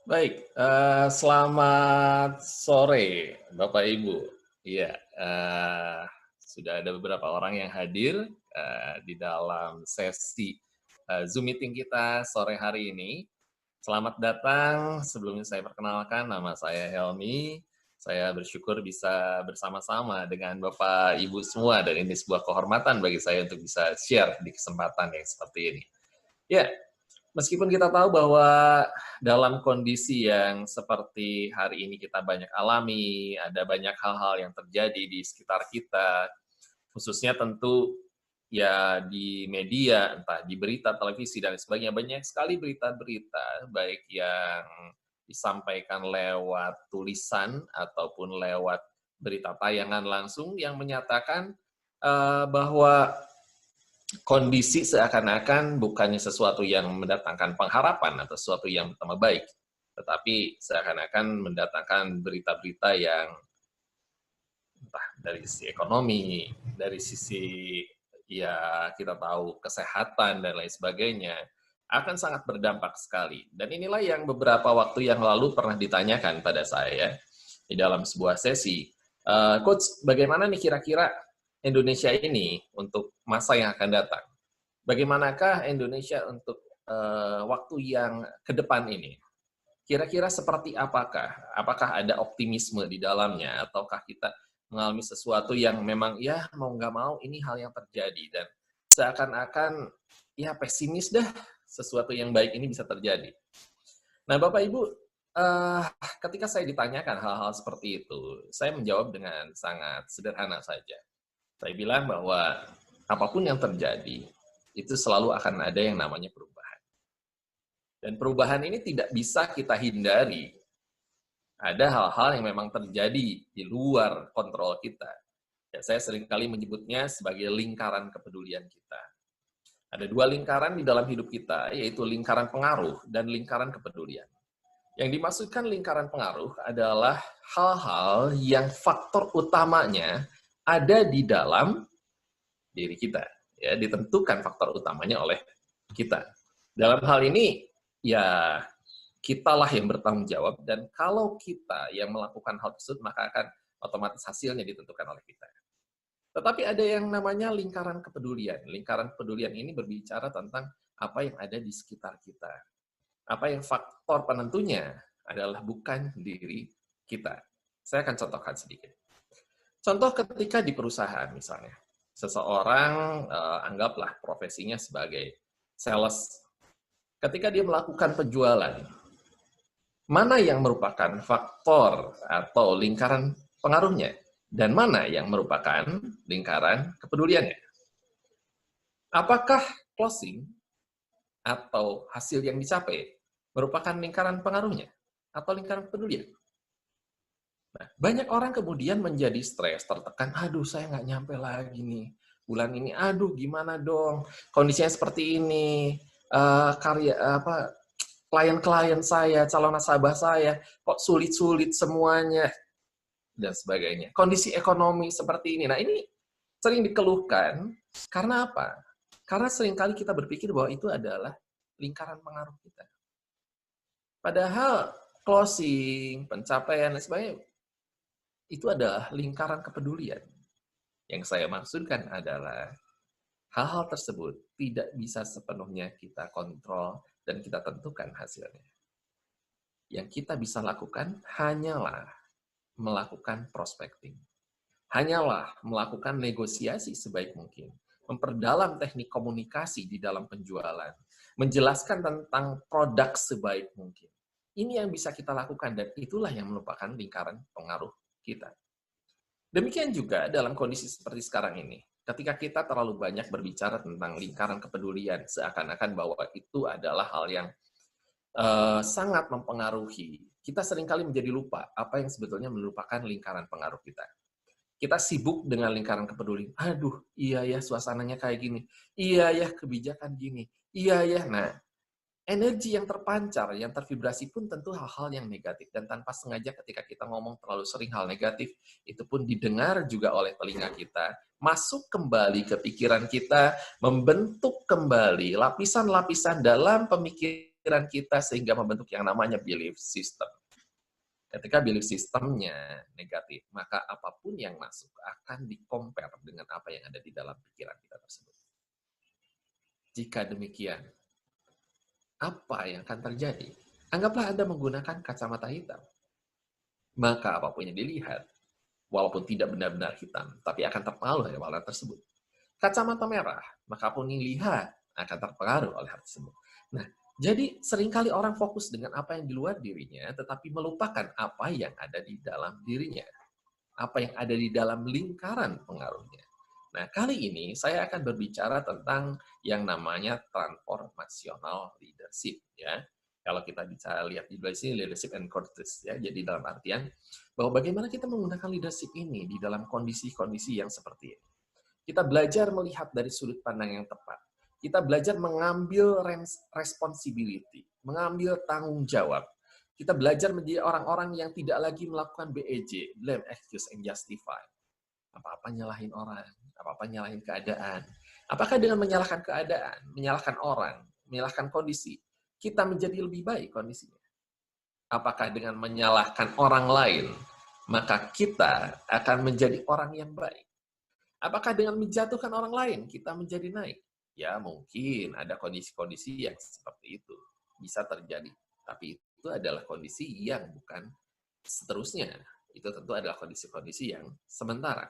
Baik, selamat sore Bapak Ibu. Iya, sudah ada beberapa orang yang hadir, di dalam sesi, Zoom meeting kita sore hari ini. Selamat datang, sebelumnya saya perkenalkan, nama saya Helmi. Saya bersyukur bisa bersama-sama dengan Bapak Ibu semua, dan ini sebuah kehormatan bagi saya untuk bisa share di kesempatan yang seperti ini. Ya, meskipun kita tahu bahwa dalam kondisi yang seperti hari ini kita banyak alami, ada banyak hal-hal yang terjadi di sekitar kita, khususnya tentu ya di media, entah di berita, televisi, dan sebagainya, banyak sekali berita-berita, baik yang disampaikan lewat tulisan ataupun lewat berita tayangan langsung yang menyatakan bahwa kondisi seakan-akan bukannya sesuatu yang mendatangkan pengharapan atau sesuatu yang pertama baik, tetapi seakan-akan mendatangkan berita-berita yang entah dari sisi ekonomi, dari sisi ya kita tahu kesehatan dan lain sebagainya, akan sangat berdampak sekali. Dan inilah yang beberapa waktu yang lalu pernah ditanyakan pada saya di dalam sebuah sesi, Coach, bagaimana nih kira-kira Indonesia ini untuk masa yang akan datang? Bagaimanakah Indonesia untuk waktu yang ke depan ini? Kira-kira seperti apakah? Apakah ada optimisme di dalamnya, ataukah kita mengalami sesuatu yang memang ya mau nggak mau ini hal yang terjadi dan seakan-akan ya pesimis dah sesuatu yang baik ini bisa terjadi. Nah, Bapak Ibu, eh, ketika saya ditanyakan hal-hal seperti itu, saya menjawab dengan sangat sederhana saja. Saya bilang bahwa apapun yang terjadi, itu selalu akan ada yang namanya perubahan. Dan perubahan ini tidak bisa kita hindari. Ada hal-hal yang memang terjadi di luar kontrol kita. Ya, saya seringkali menyebutnya sebagai lingkaran kepedulian kita. Ada dua lingkaran di dalam hidup kita, yaitu lingkaran pengaruh dan lingkaran kepedulian. Yang dimaksudkan lingkaran pengaruh adalah hal-hal yang faktor utamanya ada di dalam diri kita. Ya, ditentukan faktor utamanya oleh kita. Dalam hal ini, ya kitalah yang bertanggung jawab, dan kalau kita yang melakukan hal tersebut, maka akan otomatis hasilnya ditentukan oleh kita. Tetapi ada yang namanya lingkaran kepedulian. Lingkaran kepedulian ini berbicara tentang apa yang ada di sekitar kita. Apa yang faktor penentunya adalah bukan diri kita. Saya akan contohkan sedikit. Contoh ketika di perusahaan misalnya, seseorang anggaplah profesinya sebagai sales. Ketika dia melakukan penjualan, mana yang merupakan faktor atau lingkaran pengaruhnya, dan mana yang merupakan lingkaran kepeduliannya. Apakah closing atau hasil yang dicapai merupakan lingkaran pengaruhnya atau lingkaran kepedulian? Nah, banyak orang kemudian menjadi stres, tertekan, aduh saya nggak nyampe lagi nih, bulan ini, aduh gimana dong, kondisinya seperti ini, klien-klien saya, calon nasabah saya, kok sulit-sulit semuanya, dan sebagainya. Kondisi ekonomi seperti ini. Nah, ini sering dikeluhkan karena apa? Karena seringkali kita berpikir bahwa itu adalah lingkaran pengaruh kita. Padahal closing, pencapaian, dan sebagainya, itu adalah lingkaran kepedulian. Yang saya maksudkan adalah hal-hal tersebut tidak bisa sepenuhnya kita kontrol dan kita tentukan hasilnya. Yang kita bisa lakukan hanyalah melakukan prospecting. Hanyalah melakukan negosiasi sebaik mungkin, memperdalam teknik komunikasi di dalam penjualan, menjelaskan tentang produk sebaik mungkin. Ini yang bisa kita lakukan, dan itulah yang merupakan lingkaran pengaruh kita. Demikian juga dalam kondisi seperti sekarang ini. Ketika kita terlalu banyak berbicara tentang lingkaran kepedulian, seakan-akan bahwa itu adalah hal yang sangat mempengaruhi. Kita seringkali menjadi lupa apa yang sebetulnya merupakan lingkaran pengaruh kita. Kita sibuk dengan lingkaran kepedulian. Aduh, iya ya suasananya kayak gini. Iya ya kebijakan gini. Iya ya. Nah, energi yang terpancar, yang tervibrasi pun tentu hal-hal yang negatif. Dan tanpa sengaja ketika kita ngomong terlalu sering hal negatif, itu pun didengar juga oleh telinga kita, masuk kembali ke pikiran kita, membentuk kembali lapisan-lapisan dalam pemikiran pikiran kita sehingga membentuk yang namanya belief system. Ketika belief systemnya negatif, maka apapun yang masuk akan di-compare dengan apa yang ada di dalam pikiran kita tersebut. Jika demikian, apa yang akan terjadi? Anggaplah Anda menggunakan kacamata hitam. Maka apapun yang dilihat, walaupun tidak benar-benar hitam, tapi akan terpengaruh oleh warna tersebut. Kacamata merah, maka apapun yang dilihat akan terpengaruh oleh hal tersebut. Nah, jadi seringkali orang fokus dengan apa yang di luar dirinya, tetapi melupakan apa yang ada di dalam dirinya. Apa yang ada di dalam lingkaran pengaruhnya. Nah, kali ini saya akan berbicara tentang yang namanya transformational leadership. Ya. Kalau kita bicara lihat di sini, leadership and courtesy. Ya. Jadi dalam artian, bahwa bagaimana kita menggunakan leadership ini di dalam kondisi-kondisi yang seperti ini. Kita belajar melihat dari sudut pandang yang tepat. Kita belajar mengambil responsibility, mengambil tanggung jawab. Kita belajar menjadi orang-orang yang tidak lagi melakukan BEJ, blame, excuse, and justify. Apa-apa nyalahin orang, apa-apa nyalahin keadaan. Apakah dengan menyalahkan keadaan, menyalahkan orang, menyalahkan kondisi, kita menjadi lebih baik kondisinya? Apakah dengan menyalahkan orang lain, maka kita akan menjadi orang yang baik? Apakah dengan menjatuhkan orang lain, kita menjadi naik? Ya, mungkin ada kondisi-kondisi yang seperti itu. Bisa terjadi. Tapi itu adalah kondisi yang bukan seterusnya. Itu tentu adalah kondisi-kondisi yang sementara.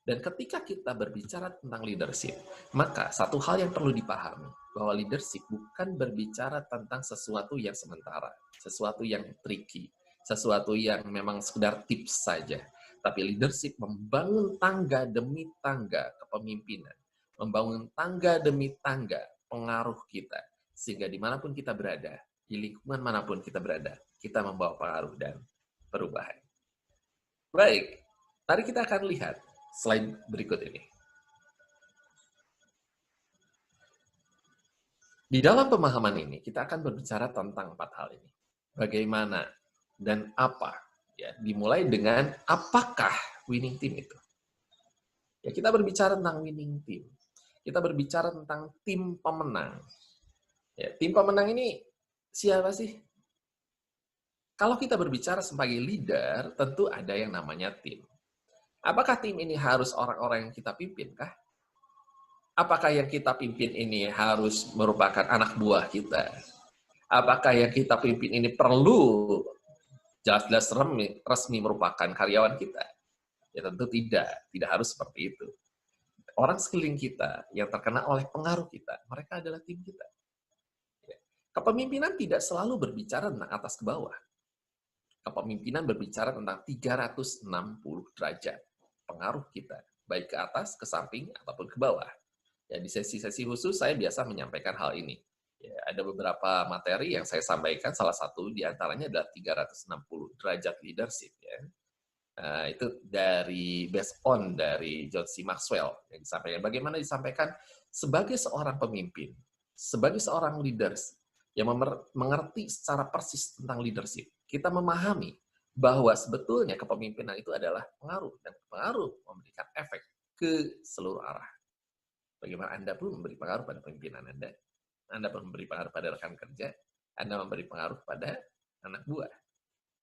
Dan ketika kita berbicara tentang leadership, maka satu hal yang perlu dipahami, bahwa leadership bukan berbicara tentang sesuatu yang sementara, sesuatu yang tricky, sesuatu yang memang sekedar tips saja. Tapi leadership membangun tangga demi tangga kepemimpinan, membangun tangga demi tangga pengaruh kita, sehingga dimanapun kita berada, di lingkungan manapun kita berada, kita membawa pengaruh dan perubahan. Baik, mari kita akan lihat slide berikut ini. Di dalam pemahaman ini, kita akan berbicara tentang 4 hal ini. Bagaimana dan apa. Ya, dimulai dengan apakah winning team itu. Ya, kita berbicara tentang winning team. Kita berbicara tentang tim pemenang. Ya, tim pemenang ini siapa sih? Kalau kita berbicara sebagai leader, tentu ada yang namanya tim. Apakah tim ini harus orang-orang yang kita pimpin kah? Apakah yang kita pimpin ini harus merupakan anak buah kita? Apakah yang kita pimpin ini perlu jelas-jelas resmi merupakan karyawan kita? Ya tentu tidak harus seperti itu. Orang sekeliling kita yang terkena oleh pengaruh kita, mereka adalah tim kita. Kepemimpinan tidak selalu berbicara tentang atas ke bawah. Kepemimpinan berbicara tentang 360 derajat pengaruh kita, baik ke atas, ke samping, ataupun ke bawah. Ya, di sesi-sesi khusus saya biasa menyampaikan hal ini. Ya, ada beberapa materi yang saya sampaikan, salah satu diantaranya adalah 360 derajat leadership. Ya. Itu dari based on dari John C. Maxwell yang disampaikan. Bagaimana disampaikan sebagai seorang pemimpin, sebagai seorang leaders yang mengerti secara persis tentang leadership. Kita memahami bahwa sebetulnya kepemimpinan itu adalah pengaruh, dan pengaruh memberikan efek ke seluruh arah. Bagaimana Anda pun memberi pengaruh pada pemimpinan Anda. Anda pun memberi pengaruh pada rekan kerja, Anda memberi pengaruh pada anak buah.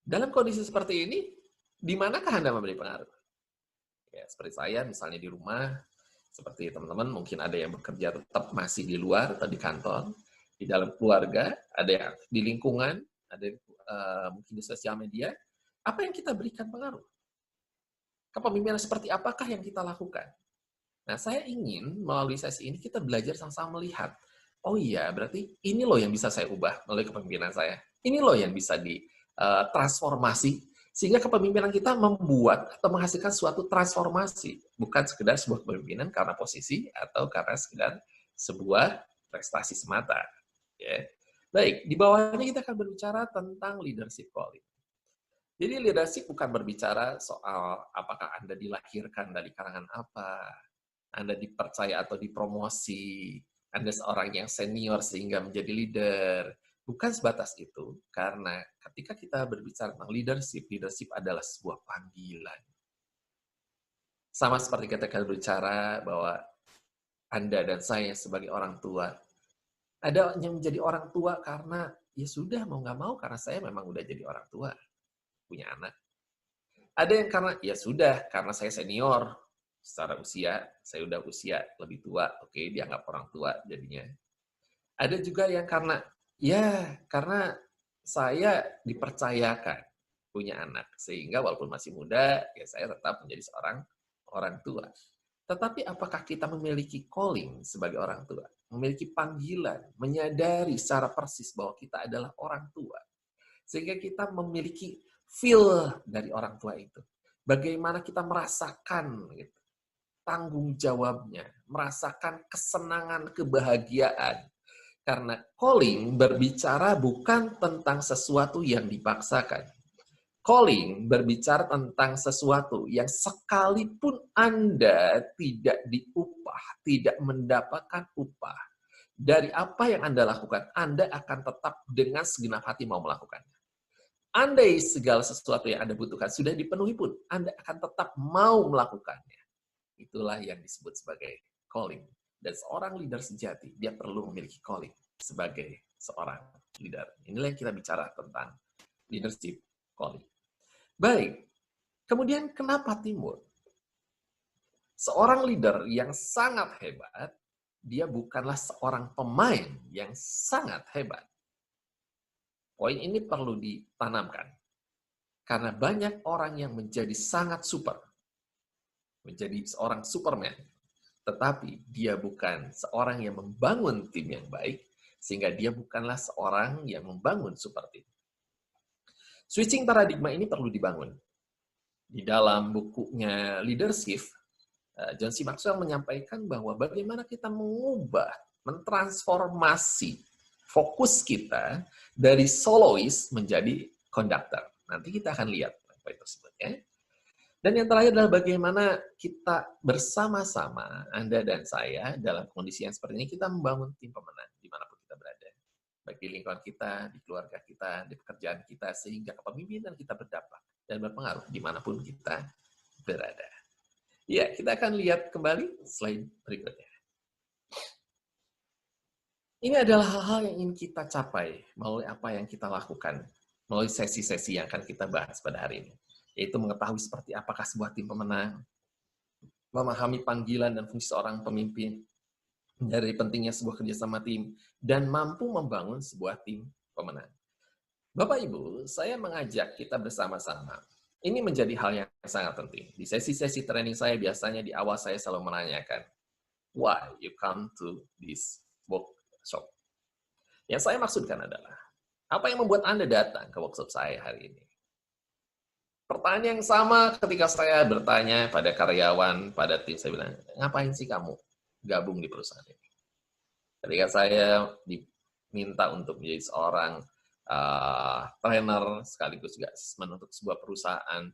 Dalam kondisi seperti ini, di manakah Anda memberi pengaruh? Ya, seperti saya, misalnya di rumah, seperti teman-teman, mungkin ada yang bekerja tetap masih di luar atau di kantor, di dalam keluarga, ada yang di lingkungan, ada yang, mungkin di sosial media. Apa yang kita berikan pengaruh? Kepemimpinan seperti apakah yang kita lakukan? Nah, saya ingin melalui sesi ini kita belajar sama-sama melihat, oh iya, berarti ini loh yang bisa saya ubah melalui kepemimpinan saya. Ini loh yang bisa ditransformasi, sehingga kepemimpinan kita membuat atau menghasilkan suatu transformasi, bukan sekedar sebuah kepemimpinan karena posisi atau karena sekedar sebuah prestasi semata. Ya. Baik, di bawahnya kita akan berbicara tentang leadership quality. Jadi leadership bukan berbicara soal apakah Anda dilahirkan dari kalangan apa, Anda dipercaya atau dipromosi, Anda seorang yang senior sehingga menjadi leader. Bukan sebatas itu, karena ketika kita berbicara tentang leadership, leadership adalah sebuah panggilan. Sama seperti kita berbicara bahwa Anda dan saya sebagai orang tua, ada yang menjadi orang tua karena ya sudah mau nggak mau karena saya memang udah jadi orang tua, punya anak. Ada yang karena, ya sudah, karena saya senior, secara usia, saya udah usia lebih tua, oke, dianggap orang tua jadinya. Ada juga yang karena, ya karena saya dipercayakan punya anak, sehingga walaupun masih muda, ya saya tetap menjadi seorang orang tua. Tetapi apakah kita memiliki calling sebagai orang tua? Memiliki panggilan, menyadari secara persis bahwa kita adalah orang tua. Sehingga kita memiliki feel dari orang tua itu. Bagaimana kita merasakan gitu, tanggung jawabnya, merasakan kesenangan, kebahagiaan. Karena calling berbicara bukan tentang sesuatu yang dipaksakan. Calling berbicara tentang sesuatu yang sekalipun Anda tidak diupah, tidak mendapatkan upah, dari apa yang Anda lakukan, Anda akan tetap dengan segenap hati mau melakukannya. Andai segala sesuatu yang Anda butuhkan sudah dipenuhi pun, Anda akan tetap mau melakukannya. Itulah yang disebut sebagai calling. Dan seorang leader sejati, dia perlu memiliki calling sebagai seorang leader. Inilah yang kita bicara tentang leadership calling. Baik, kemudian kenapa timbul? Seorang leader yang sangat hebat, dia bukanlah seorang pemain yang sangat hebat. Poin ini perlu ditanamkan. Karena banyak orang yang menjadi sangat super. Menjadi seorang Superman. Tetapi dia bukan seorang yang membangun tim yang baik, sehingga dia bukanlah seorang yang membangun super team. Switching paradigma ini perlu dibangun. Di dalam bukunya Leadership, John C. Maxwell menyampaikan bahwa bagaimana kita mengubah, mentransformasi fokus kita dari soloist menjadi konduktor. Nanti kita akan lihat poin tersebut ya. Dan yang terakhir adalah bagaimana kita bersama-sama, Anda dan saya, dalam kondisi yang seperti ini, kita membangun tim pemenang dimanapun kita berada. Baik di lingkungan kita, di keluarga kita, di pekerjaan kita, sehingga kepemimpinan kita berdampak dan berpengaruh dimanapun kita berada. Ya, kita akan lihat kembali slide berikutnya. Ini adalah hal-hal yang ingin kita capai melalui apa yang kita lakukan, melalui sesi-sesi yang akan kita bahas pada hari ini. Yaitu mengetahui seperti apakah sebuah tim pemenang, memahami panggilan dan fungsi seorang pemimpin, dari pentingnya sebuah kerjasama tim, dan mampu membangun sebuah tim pemenang. Bapak Ibu, saya mengajak kita bersama-sama. Ini menjadi hal yang sangat penting. Di sesi-sesi training saya biasanya di awal saya selalu menanyakan, why you come to this workshop? Yang saya maksudkan adalah, apa yang membuat Anda datang ke workshop saya hari ini? Pertanyaan yang sama ketika saya bertanya pada karyawan, pada tim, saya bilang, ngapain sih kamu gabung di perusahaan ini? Ketika saya diminta untuk menjadi seorang trainer, sekaligus juga asesmen untuk sebuah perusahaan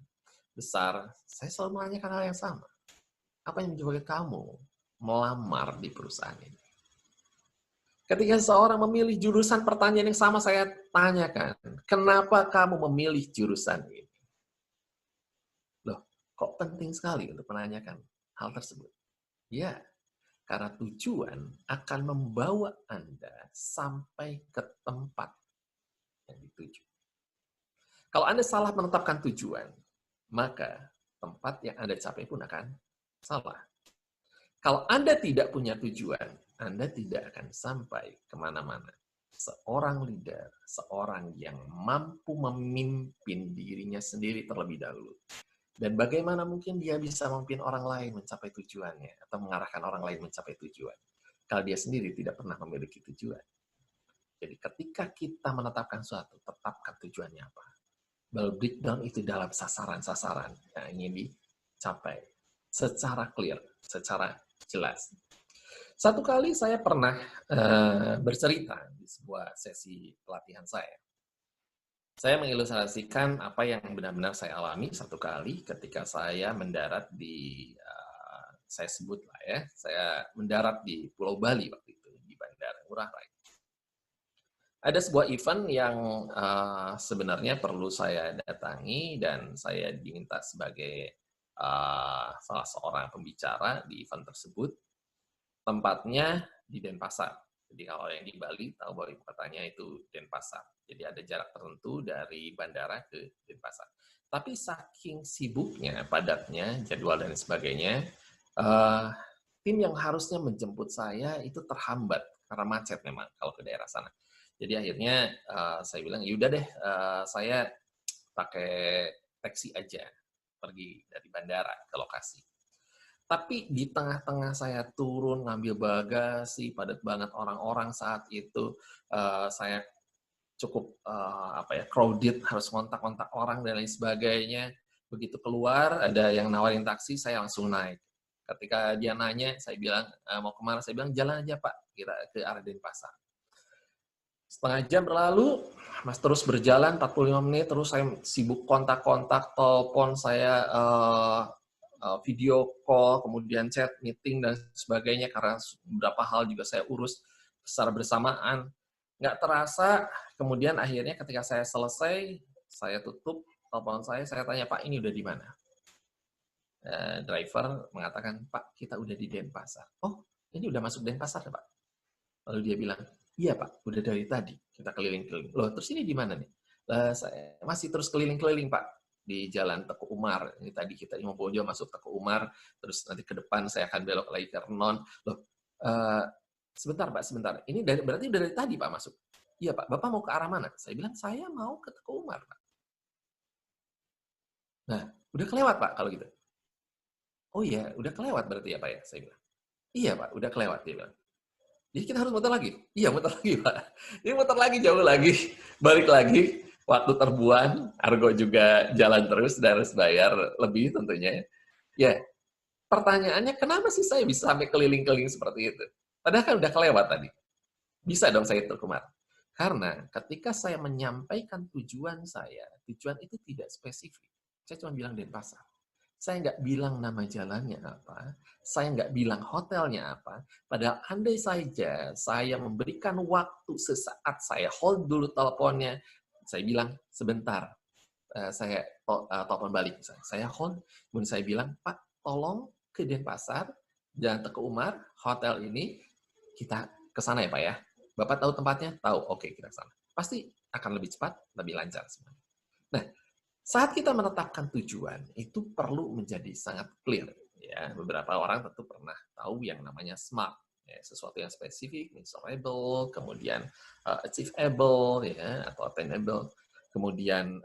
besar, saya selalu menanyakan hal yang sama. Apa yang menyebabkan kamu melamar di perusahaan ini? Ketika seorang memilih jurusan, pertanyaan yang sama saya tanyakan, kenapa kamu memilih jurusan ini? Loh, kok penting sekali untuk menanyakan hal tersebut? Ya, karena tujuan akan membawa Anda sampai ke tempat yang dituju. Kalau Anda salah menetapkan tujuan, maka tempat yang Anda capai pun akan salah. Kalau Anda tidak punya tujuan, Anda tidak akan sampai kemana-mana. Seorang leader, seorang yang mampu memimpin dirinya sendiri terlebih dahulu. Dan bagaimana mungkin dia bisa memimpin orang lain mencapai tujuannya, atau mengarahkan orang lain mencapai tujuan, kalau dia sendiri tidak pernah memiliki tujuan. Jadi ketika kita menetapkan suatu, tetapkan tujuannya apa. Lalu breakdown itu dalam sasaran-sasaran yang ingin dicapai. Secara clear, secara jelas. Satu kali saya pernah bercerita di sebuah sesi pelatihan saya. Saya mengilustrasikan apa yang benar-benar saya alami satu kali ketika saya mendarat di, saya sebut lah ya, saya mendarat di Pulau Bali waktu itu, di Bandara Ngurah Rai. Ada sebuah event yang sebenarnya perlu saya datangi dan saya diminta sebagai salah seorang pembicara di event tersebut. Tempatnya di Denpasar. Jadi kalau yang di Bali tahu bahwa ibu kotanya itu Denpasar. Jadi ada jarak tertentu dari bandara ke Denpasar. Tapi saking sibuknya, padatnya, jadwal dan sebagainya, eh, tim yang harusnya menjemput saya itu terhambat karena macet memang kalau ke daerah sana. Jadi akhirnya saya bilang, yaudah deh, saya pakai taksi aja pergi dari bandara ke lokasi. Tapi di tengah-tengah saya turun ngambil bagasi, padat banget orang-orang saat itu, saya cukup crowded, harus kontak-kontak orang dan lain sebagainya. Begitu keluar, ada yang nawarin taksi, saya langsung naik. Ketika dia nanya, saya bilang, mau kemana? Saya bilang, jalan aja Pak, kita ke arah Denpasar. Setengah jam berlalu, Mas terus berjalan 45 menit, terus saya sibuk kontak-kontak, telepon saya, video call, kemudian chat, meeting, dan sebagainya, karena beberapa hal juga saya urus secara bersamaan. Nggak terasa, kemudian akhirnya ketika saya selesai, saya tutup telepon saya tanya, Pak, ini udah di mana? Driver mengatakan, Pak, kita udah di Denpasar. Oh, ini udah masuk Denpasar ya, Pak? Lalu dia bilang, iya Pak, udah dari tadi kita keliling-keliling. Loh, terus ini di mana nih? Saya masih terus keliling-keliling Pak di Jalan Teguh Umar. Ini tadi kita Mobojo masuk Teguh Umar, terus nanti ke depan saya akan belok lagi ke Renon. Loh, sebentar Pak, sebentar. Ini berarti dari tadi Pak masuk. Iya Pak, Bapak mau ke arah mana? Saya bilang, saya mau ke Teguh Umar Pak. Nah, udah kelewat Pak kalau gitu. Oh iya, udah kelewat berarti ya Pak ya? Saya bilang. Iya Pak, udah kelewat. Dia bilang. Jadi kita harus muter lagi? Iya, muter lagi, Pak. Ini muter lagi, jauh lagi. Balik lagi, waktu terbuang, Argo juga jalan terus, dan harus bayar lebih tentunya. Ya, pertanyaannya kenapa sih saya bisa sampai keliling-keliling seperti itu? Padahal kan udah kelewat tadi. Bisa dong saya terkemar. Karena ketika saya menyampaikan tujuan saya, tujuan itu tidak spesifik. Saya cuma bilang Denpasar. Saya nggak bilang nama jalannya apa, saya nggak bilang hotelnya apa, padahal andai saja saya memberikan waktu sesaat, saya hold dulu teleponnya, saya bilang, sebentar, saya telepon balik. Saya hold, kemudian saya bilang, Pak, tolong ke Denpasar, Jalan Teguh Umar, hotel ini, kita ke sana ya Pak ya. Bapak tahu tempatnya? Tahu, oke kita ke sana. Pasti akan lebih cepat, lebih lancar semuanya. Nah, saat kita menetapkan tujuan, itu perlu menjadi sangat clear. Ya, beberapa orang tentu pernah tahu yang namanya SMART, ya, sesuatu yang spesifik, measurable, kemudian achievable, ya, atau attainable, kemudian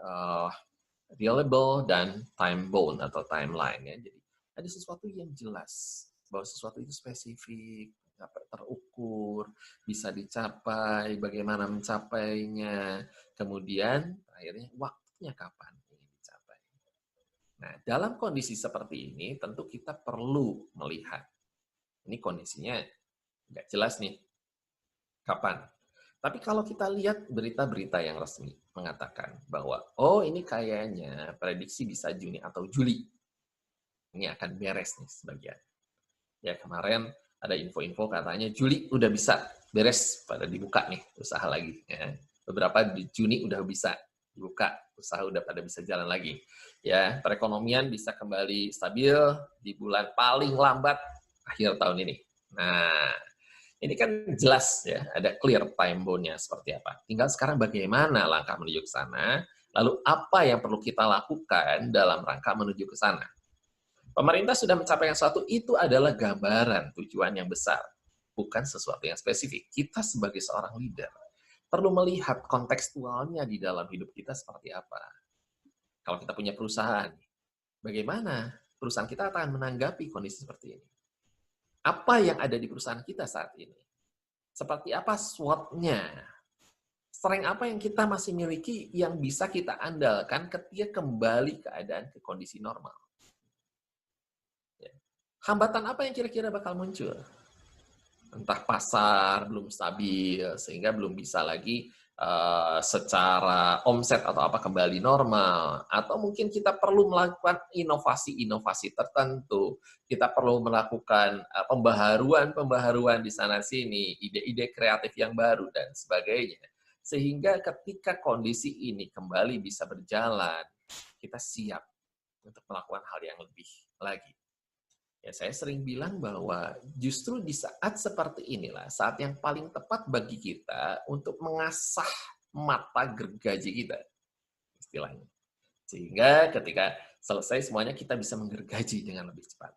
reliable, dan time bound atau timeline. Ya. Jadi ada sesuatu yang jelas bahwa sesuatu itu spesifik, terukur, bisa dicapai, bagaimana mencapainya, kemudian akhirnya waktunya kapan. Nah, dalam kondisi seperti ini, tentu kita perlu melihat. Ini kondisinya nggak jelas nih, kapan. Tapi kalau kita lihat berita-berita yang resmi mengatakan bahwa, oh ini kayaknya prediksi bisa Juni atau Juli. Ini akan beres nih sebagian. Ya kemarin ada info-info katanya Juli udah bisa beres, pada dibuka nih usaha lagi. Ya. Beberapa di Juni udah bisa dibuka, usaha udah pada bisa jalan lagi. Ya, perekonomian bisa kembali stabil di bulan paling lambat akhir tahun ini. Nah, ini kan jelas ya, ada clear time bound-nya seperti apa. Tinggal sekarang bagaimana langkah menuju ke sana, lalu apa yang perlu kita lakukan dalam rangka menuju ke sana. Pemerintah sudah mencapai sesuatu, itu adalah gambaran tujuan yang besar, bukan sesuatu yang spesifik. Kita sebagai seorang leader perlu melihat kontekstualnya di dalam hidup kita seperti apa. Kalau kita punya perusahaan, bagaimana perusahaan kita akan menanggapi kondisi seperti ini? Apa yang ada di perusahaan kita saat ini? Seperti apa SWOT-nya? Strength apa yang kita masih miliki yang bisa kita andalkan ketika kembali keadaan ke kondisi normal? Hambatan apa yang kira-kira bakal muncul? Entah pasar belum stabil, sehingga belum bisa lagi secara omset atau apa kembali normal, atau mungkin kita perlu melakukan inovasi-inovasi tertentu, kita perlu melakukan pembaharuan di sana-sini, ide-ide kreatif yang baru, dan sebagainya. Sehingga ketika kondisi ini kembali bisa berjalan, kita siap untuk melakukan hal yang lebih lagi. Ya, saya sering bilang bahwa justru di saat seperti inilah, saat yang paling tepat bagi kita untuk mengasah mata gergaji kita, istilahnya. Sehingga ketika selesai semuanya kita bisa menggergaji dengan lebih cepat.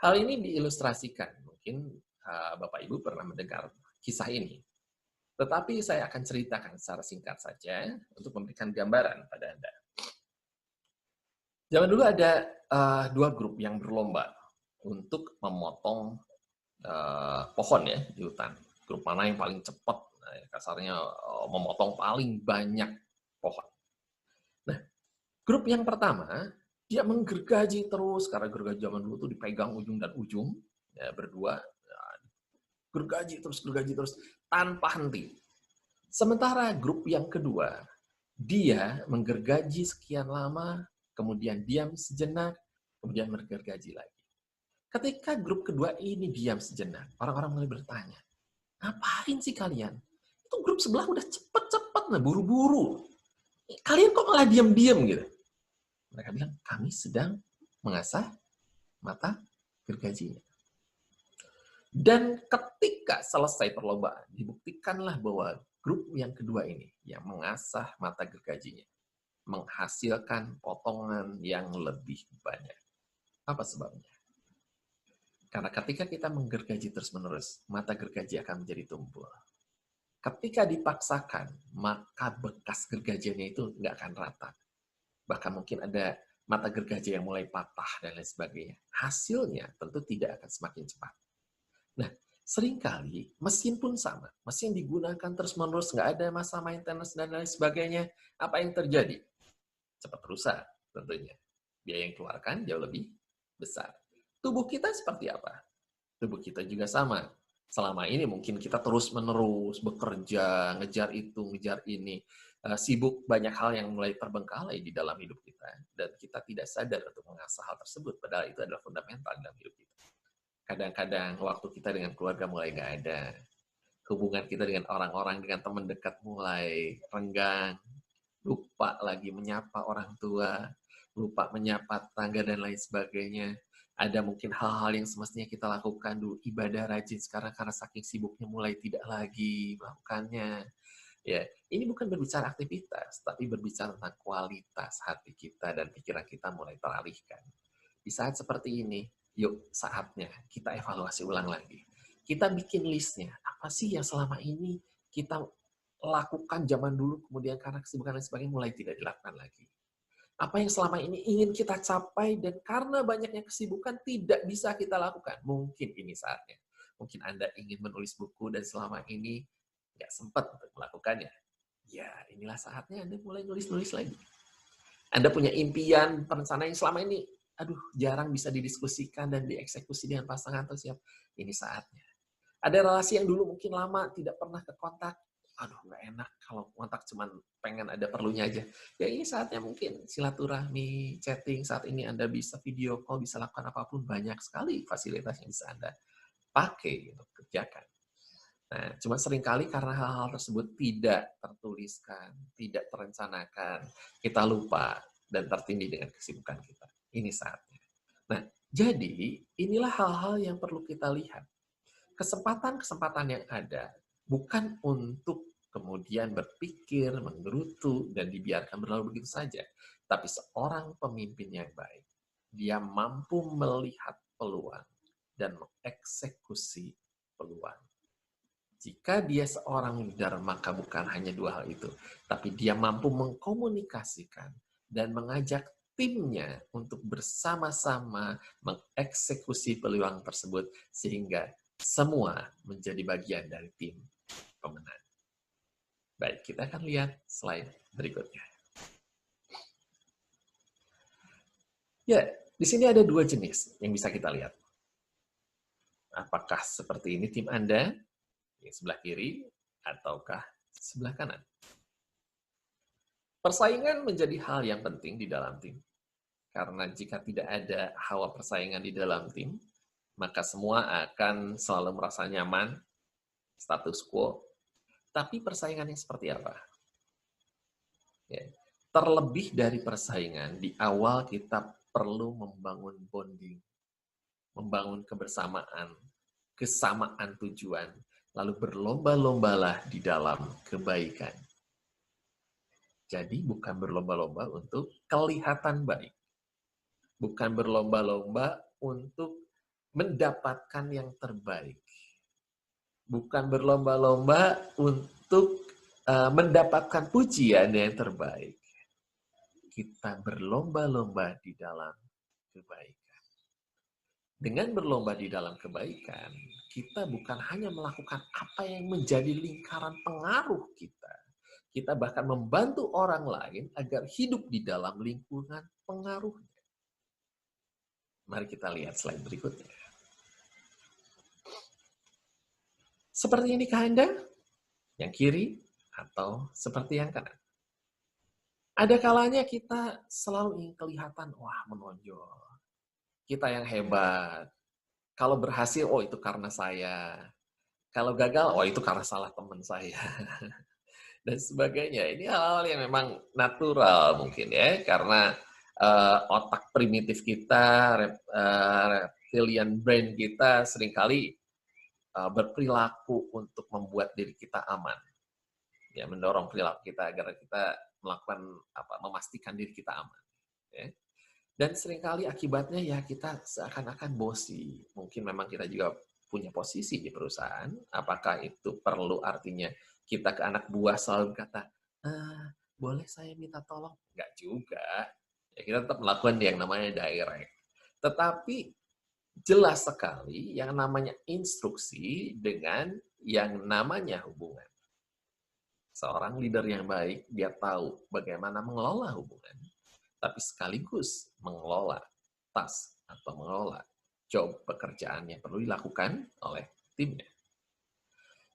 Hal ini diilustrasikan, mungkin Bapak Ibu pernah mendengar kisah ini. Tetapi saya akan ceritakan secara singkat saja untuk memberikan gambaran pada Anda. Zaman dulu ada dua grup yang berlomba untuk memotong pohon ya di hutan. Grup mana yang paling cepat, kasarnya memotong paling banyak pohon. Nah, grup yang pertama, dia menggergaji terus, karena gergaji zaman dulu tuh dipegang ujung dan ujung, ya, berdua, ya, gergaji terus, tanpa henti. Sementara grup yang kedua, dia menggergaji sekian lama, kemudian diam sejenak, kemudian menggergaji lagi. Ketika grup kedua ini diam sejenak, orang-orang mulai bertanya, ngapain sih kalian? Itu grup sebelah udah cepet-cepet, nah buru-buru. Kalian kok malah diam-diam gitu? Mereka bilang, kami sedang mengasah mata gergajinya. Dan ketika selesai perlombaan, dibuktikanlah bahwa grup yang kedua ini, yang mengasah mata gergajinya, menghasilkan potongan yang lebih banyak. Apa sebabnya? Karena ketika kita menggergaji terus-menerus, mata gergaji akan menjadi tumpul. Ketika dipaksakan, maka bekas gergajiannya itu nggak akan rata. Bahkan mungkin ada mata gergaji yang mulai patah dan lain sebagainya. Hasilnya tentu tidak akan semakin cepat. Nah, seringkali mesin pun sama. Mesin digunakan terus-menerus, nggak ada masa maintenance dan lain sebagainya. Apa yang terjadi? Cepat rusak tentunya. Biaya yang keluarkan jauh lebih besar. Tubuh kita seperti apa? Tubuh kita juga sama. Selama ini mungkin kita terus-menerus bekerja, ngejar itu, ngejar ini. Sibuk banyak hal yang mulai terbengkalai di dalam hidup kita. Dan kita tidak sadar untuk mengasah hal tersebut. Padahal itu adalah fundamental dalam hidup kita. Kadang-kadang waktu kita dengan keluarga mulai nggak ada. Hubungan kita dengan orang-orang, dengan teman dekat mulai renggang. Lupa lagi menyapa orang tua, lupa menyapa tangga dan lain sebagainya. Ada mungkin hal-hal yang semestinya kita lakukan dulu, ibadah rajin sekarang karena saking sibuknya mulai tidak lagi melakukannya. Ya, ini bukan berbicara aktivitas, tapi berbicara tentang kualitas hati kita dan pikiran kita mulai teralihkan. Di saat seperti ini, yuk saatnya kita evaluasi ulang lagi. Kita bikin listnya, apa sih yang selama ini kita lakukan zaman dulu, kemudian karena kesibukan dan sebagainya mulai tidak dilakukan lagi. Apa yang selama ini ingin kita capai dan karena banyaknya kesibukan tidak bisa kita lakukan. Mungkin ini saatnya. Mungkin Anda ingin menulis buku dan selama ini nggak sempat untuk melakukannya. Ya, inilah saatnya Anda mulai nulis-nulis lagi. Anda punya impian, perencanaan yang selama ini, aduh, jarang bisa didiskusikan dan dieksekusi dengan pasangan atau siap. Ini saatnya. Ada relasi yang dulu mungkin lama tidak pernah ke kontak, aduh nggak enak kalau kontak cuman pengen ada perlunya aja. Ya ini saatnya mungkin silaturahmi, chatting, saat ini Anda bisa video call, bisa lakukan apapun, banyak sekali fasilitas yang bisa Anda pakai untuk kerjakan. Nah, cuma seringkali karena hal-hal tersebut tidak tertuliskan, tidak terencanakan, kita lupa dan tertindih dengan kesibukan kita. Ini saatnya. Nah, jadi inilah hal-hal yang perlu kita lihat. Kesempatan-kesempatan yang ada bukan untuk kemudian berpikir, menggerutu, dan dibiarkan berlalu begitu saja. Tapi seorang pemimpin yang baik, dia mampu melihat peluang dan mengeksekusi peluang. Jika dia seorang leader, maka bukan hanya dua hal itu, tapi dia mampu mengkomunikasikan dan mengajak timnya untuk bersama-sama mengeksekusi peluang tersebut sehingga semua menjadi bagian dari tim pemenang. Baik, kita akan lihat slide berikutnya. Ya, di sini ada dua jenis yang bisa kita lihat. Apakah seperti ini tim Anda, yang sebelah kiri, ataukah sebelah kanan? Persaingan menjadi hal yang penting di dalam tim. Karena jika tidak ada hawa persaingan di dalam tim, maka semua akan selalu merasa nyaman, status quo. Tapi persaingan yang seperti apa? Ya. Terlebih dari persaingan, di awal kita perlu membangun bonding. membangun kebersamaan, kesamaan tujuan, lalu berlomba-lombalah di dalam kebaikan. Jadi bukan berlomba-lomba untuk kelihatan baik. Bukan berlomba-lomba untuk mendapatkan yang terbaik. Bukan berlomba-lomba untuk mendapatkan pujian yang terbaik. Kita berlomba-lomba di dalam kebaikan. Dengan berlomba di dalam kebaikan, kita bukan hanya melakukan apa yang menjadi lingkaran pengaruh kita. Kita bahkan membantu orang lain agar hidup di dalam lingkungan pengaruhnya. Mari kita lihat slide berikutnya. Seperti inikah Anda? Yang kiri atau seperti yang kanan? Ada kalanya kita selalu ingin kelihatan, wah menonjol. Kita yang hebat. Kalau berhasil, oh itu karena saya. Kalau gagal, oh itu karena salah teman saya. Dan sebagainya. Ini hal-hal yang memang natural mungkin ya. Karena otak primitif kita, reptilian brain kita seringkali berperilaku untuk membuat diri kita aman. Ya, mendorong perilaku kita agar kita memastikan diri kita aman. Ya. Dan seringkali akibatnya ya kita seakan-akan bosi. Mungkin memang kita juga punya posisi di perusahaan. Apakah itu perlu artinya kita ke anak buah selalu berkata, boleh saya minta tolong? Enggak juga. Ya, kita tetap melakukan yang namanya direct. Tetapi jelas sekali yang namanya instruksi dengan yang namanya hubungan. Seorang leader yang baik, dia tahu bagaimana mengelola hubungan, tapi sekaligus mengelola task atau mengelola job pekerjaan yang perlu dilakukan oleh timnya.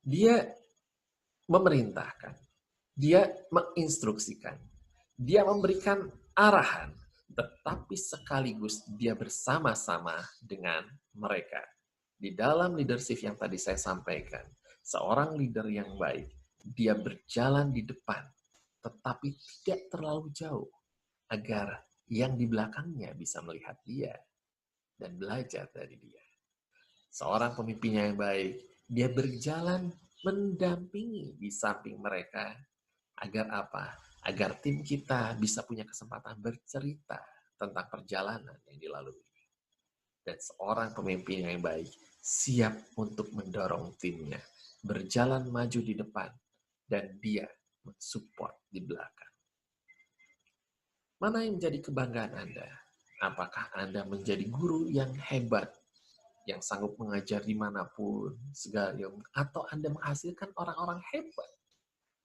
Dia memerintahkan, dia menginstruksikan, dia memberikan arahan, tetapi sekaligus dia bersama-sama dengan mereka. Di dalam leadership yang tadi saya sampaikan, seorang leader yang baik, dia berjalan di depan, tetapi tidak terlalu jauh, agar yang di belakangnya bisa melihat dia dan belajar dari dia. Seorang pemimpin yang baik, dia berjalan mendampingi di samping mereka, agar apa? Agar tim kita bisa punya kesempatan bercerita tentang perjalanan yang dilalui. Dan seorang pemimpin yang baik siap untuk mendorong timnya berjalan maju di depan dan dia mensupport di belakang. Mana yang menjadi kebanggaan Anda? Apakah Anda menjadi guru yang hebat, yang sanggup mengajar dimanapun, segala, atau Anda menghasilkan orang-orang hebat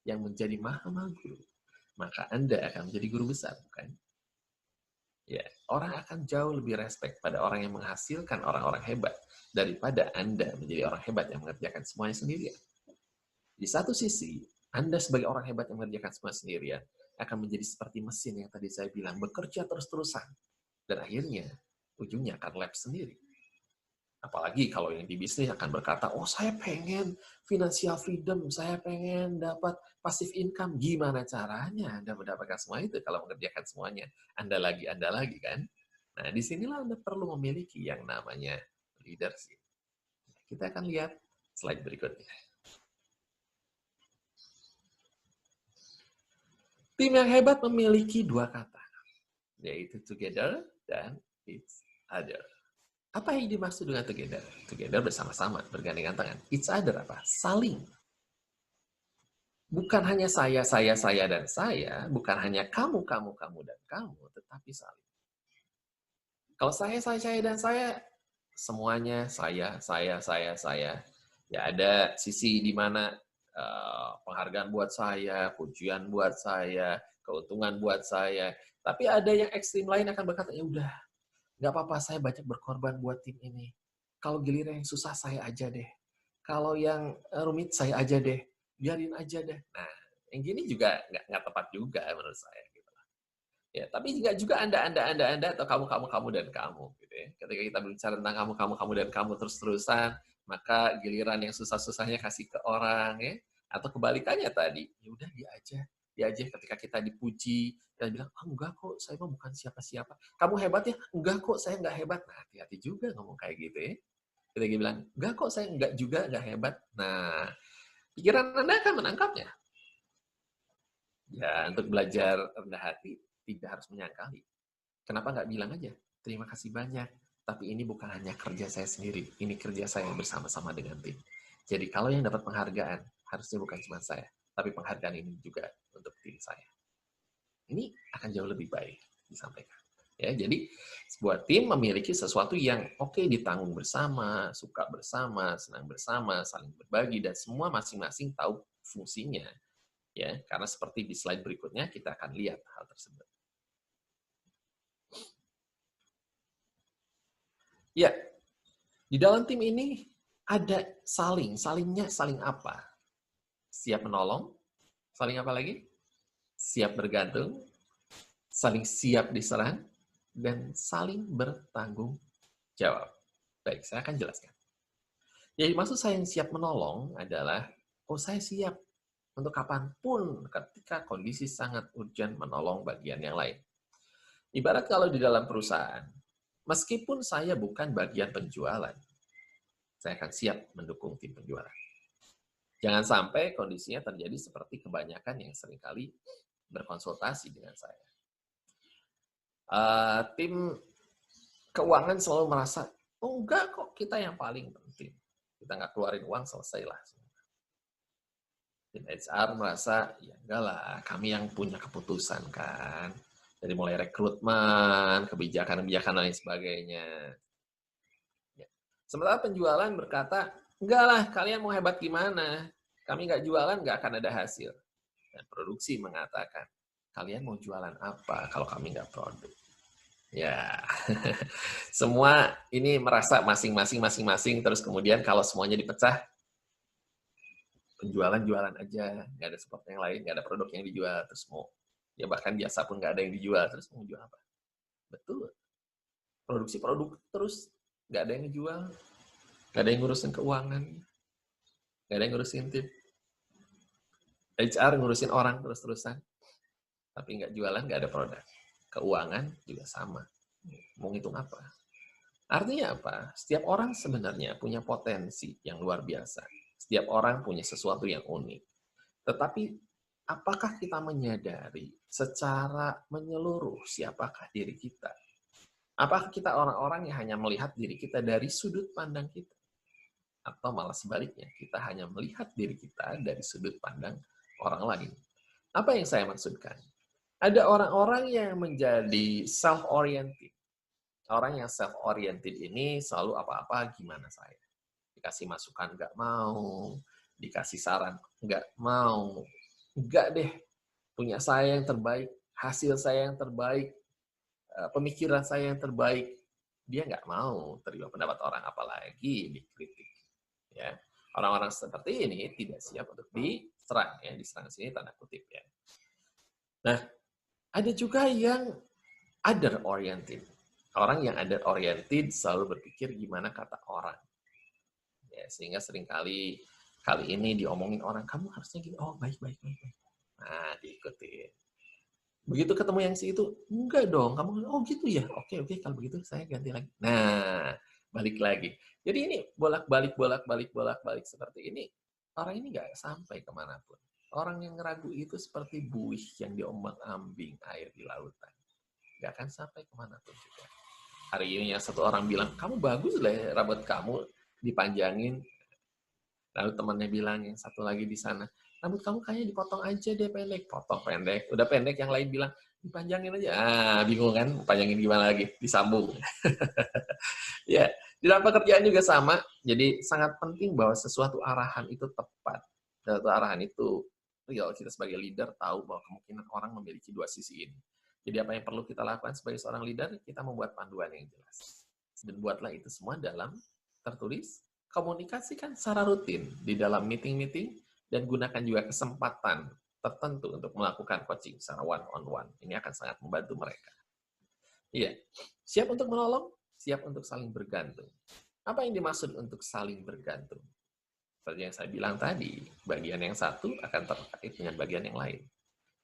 yang menjadi mahal guru? Maka Anda akan menjadi guru besar, bukan? Ya, orang akan jauh lebih respect pada orang yang menghasilkan orang-orang hebat daripada Anda menjadi orang hebat yang mengerjakan semuanya sendirian. Di satu sisi, Anda sebagai orang hebat yang mengerjakan semua sendirian akan menjadi seperti mesin yang tadi saya bilang, bekerja terus-terusan. Dan akhirnya, ujungnya akan lapse sendiri. Apalagi kalau yang di bisnis akan berkata, oh saya pengen financial freedom, saya pengen dapat passive income. Gimana caranya Anda mendapatkan semua itu kalau mengerjakan semuanya? Anda lagi kan? Nah, disinilah Anda perlu memiliki yang namanya leadership. Kita akan lihat slide berikutnya. Tim yang hebat memiliki dua kata, yaitu together dan each other. Apa yang dimaksud dengan together? Together bersama-sama, bergandengan tangan. Each other apa? Saling. Bukan hanya saya, dan saya. Bukan hanya kamu, dan kamu. Tetapi saling. Kalau saya, dan saya, semuanya saya. Ya ada sisi di mana penghargaan buat saya, pujian buat saya, keuntungan buat saya. Tapi ada yang ekstrim lain akan berkata, ya udah, nggak apa-apa, saya banyak berkorban buat tim ini. Kalau giliran yang susah, saya aja deh. Kalau yang rumit, saya aja deh. Biarin aja deh. Nah, yang gini juga nggak tepat juga menurut saya. Gitu. Ya, tapi juga Anda, atau kamu, dan kamu. Gitu ya. Ketika kita berbicara tentang kamu, dan kamu terus-terusan, maka giliran yang susah-susahnya kasih ke orang. Ya. Atau kebalikannya tadi, ya udah dia aja. Dia aja ketika kita dipuji, kita bilang, "Ah, enggak kok, saya mah bukan siapa-siapa." "Kamu hebat ya?" "Enggak kok, saya enggak hebat." Nah, hati-hati juga ngomong kayak gitu ya. Kita bilang, "Enggak kok, saya enggak juga, enggak hebat." Nah, pikiran Anda akan menangkapnya. Ya, untuk belajar rendah hati, tidak harus menyangkali. Kenapa nggak bilang aja, terima kasih banyak, tapi ini bukan hanya kerja saya sendiri, ini kerja saya bersama-sama dengan tim. Jadi kalau yang dapat penghargaan, harusnya bukan cuma saya, tapi penghargaan ini juga untuk tim saya. Ini akan jauh lebih baik disampaikan. Ya, jadi sebuah tim memiliki sesuatu yang oke ditanggung bersama, suka bersama, senang bersama, saling berbagi, dan semua masing-masing tahu fungsinya. Ya, karena seperti di slide berikutnya kita akan lihat hal tersebut. Ya, di dalam tim ini ada salingnya saling apa? Siap menolong, saling apa lagi? Siap bergantung, saling siap diserang, dan saling bertanggung jawab. Baik, saya akan jelaskan. Jadi maksud saya yang siap menolong adalah, oh saya siap untuk kapanpun ketika kondisi sangat urgent menolong bagian yang lain. Ibarat kalau di dalam perusahaan, meskipun saya bukan bagian penjualan, saya akan siap mendukung tim penjualan. Jangan sampai kondisinya terjadi seperti kebanyakan yang seringkali berkonsultasi dengan saya. Tim keuangan selalu merasa, oh enggak kok, kita yang paling penting. Kita nggak keluarin uang, selesailah. Tim HR merasa, ya enggak lah, kami yang punya keputusan kan. Dari mulai rekrutmen, kebijakan-kebijakan dan lain sebagainya. Ya. Sementara penjualan berkata, enggak lah, kalian mau hebat gimana? Kami nggak jualan, nggak akan ada hasil. Dan produksi mengatakan, kalian mau jualan apa kalau kami nggak produk? Ya, semua ini merasa masing-masing, terus kemudian kalau semuanya dipecah, penjualan jualan aja, nggak ada support yang lain, nggak ada produk yang dijual, terus mau, ya bahkan jasa pun nggak ada yang dijual, terus mau jual apa? Betul, produksi produk terus, nggak ada yang dijual, nggak ada yang ngurusin keuangan, nggak ada yang ngurusin tim, HR ngurusin orang terus-terusan, tapi nggak jualan, nggak ada produk. Keuangan juga sama. Mau ngitung apa? Artinya apa? Setiap orang sebenarnya punya potensi yang luar biasa. Setiap orang punya sesuatu yang unik. Tetapi apakah kita menyadari secara menyeluruh siapakah diri kita? Apakah kita orang-orang yang hanya melihat diri kita dari sudut pandang kita? Atau malah sebaliknya, kita hanya melihat diri kita dari sudut pandang orang lain? Apa yang saya maksudkan? Ada orang-orang yang menjadi self-oriented. Orang yang self-oriented ini selalu apa-apa gimana saya. Dikasih masukan nggak mau, dikasih saran nggak mau. Nggak deh, punya saya yang terbaik, hasil saya yang terbaik, pemikiran saya yang terbaik. Dia nggak mau terima pendapat orang, apalagi dikritik. Ya, orang-orang seperti ini tidak siap untuk diserang. Ya, diserang sini tanda kutip ya. Nah, ada juga yang other oriented. Orang yang other oriented selalu berpikir gimana kata orang. Ya, sehingga seringkali kali ini diomongin orang, kamu harusnya gini, oh baik. Nah, diikutin. Begitu ketemu yang si itu, enggak dong, kamu, oh gitu ya, oke, kalau begitu saya ganti lagi. Nah, balik lagi. Jadi ini bolak-balik seperti ini, orang ini nggak sampai kemanapun. Orang yang ragu itu seperti buih yang diombang-ambing air di lautan. Nggak akan sampai kemanapun juga. Hari ini yang satu orang bilang, kamu bagus lah ya, rambut kamu dipanjangin. Lalu temannya bilang, yang satu lagi di sana, rambut kamu kayaknya dipotong aja deh pendek. Potong pendek. Udah pendek, yang lain bilang, dipanjangin aja. Bingung kan? Panjangin gimana lagi? Disambung. Ya, di dalam pekerjaan juga sama. Jadi sangat penting bahwa sesuatu arahan itu tepat. Sesuatu arahan itu real. Kita sebagai leader tahu bahwa kemungkinan orang memiliki dua sisi ini. Jadi apa yang perlu kita lakukan sebagai seorang leader? Kita membuat panduan yang jelas. Dan buatlah itu semua dalam tertulis, komunikasikan secara rutin di dalam meeting-meeting, dan gunakan juga kesempatan tertentu untuk melakukan coaching secara one-on-one. Ini akan sangat membantu mereka. Iya, siap untuk menolong, siap untuk saling bergantung. Apa yang dimaksud untuk saling bergantung? Seperti yang saya bilang tadi, bagian yang satu akan terkait dengan bagian yang lain.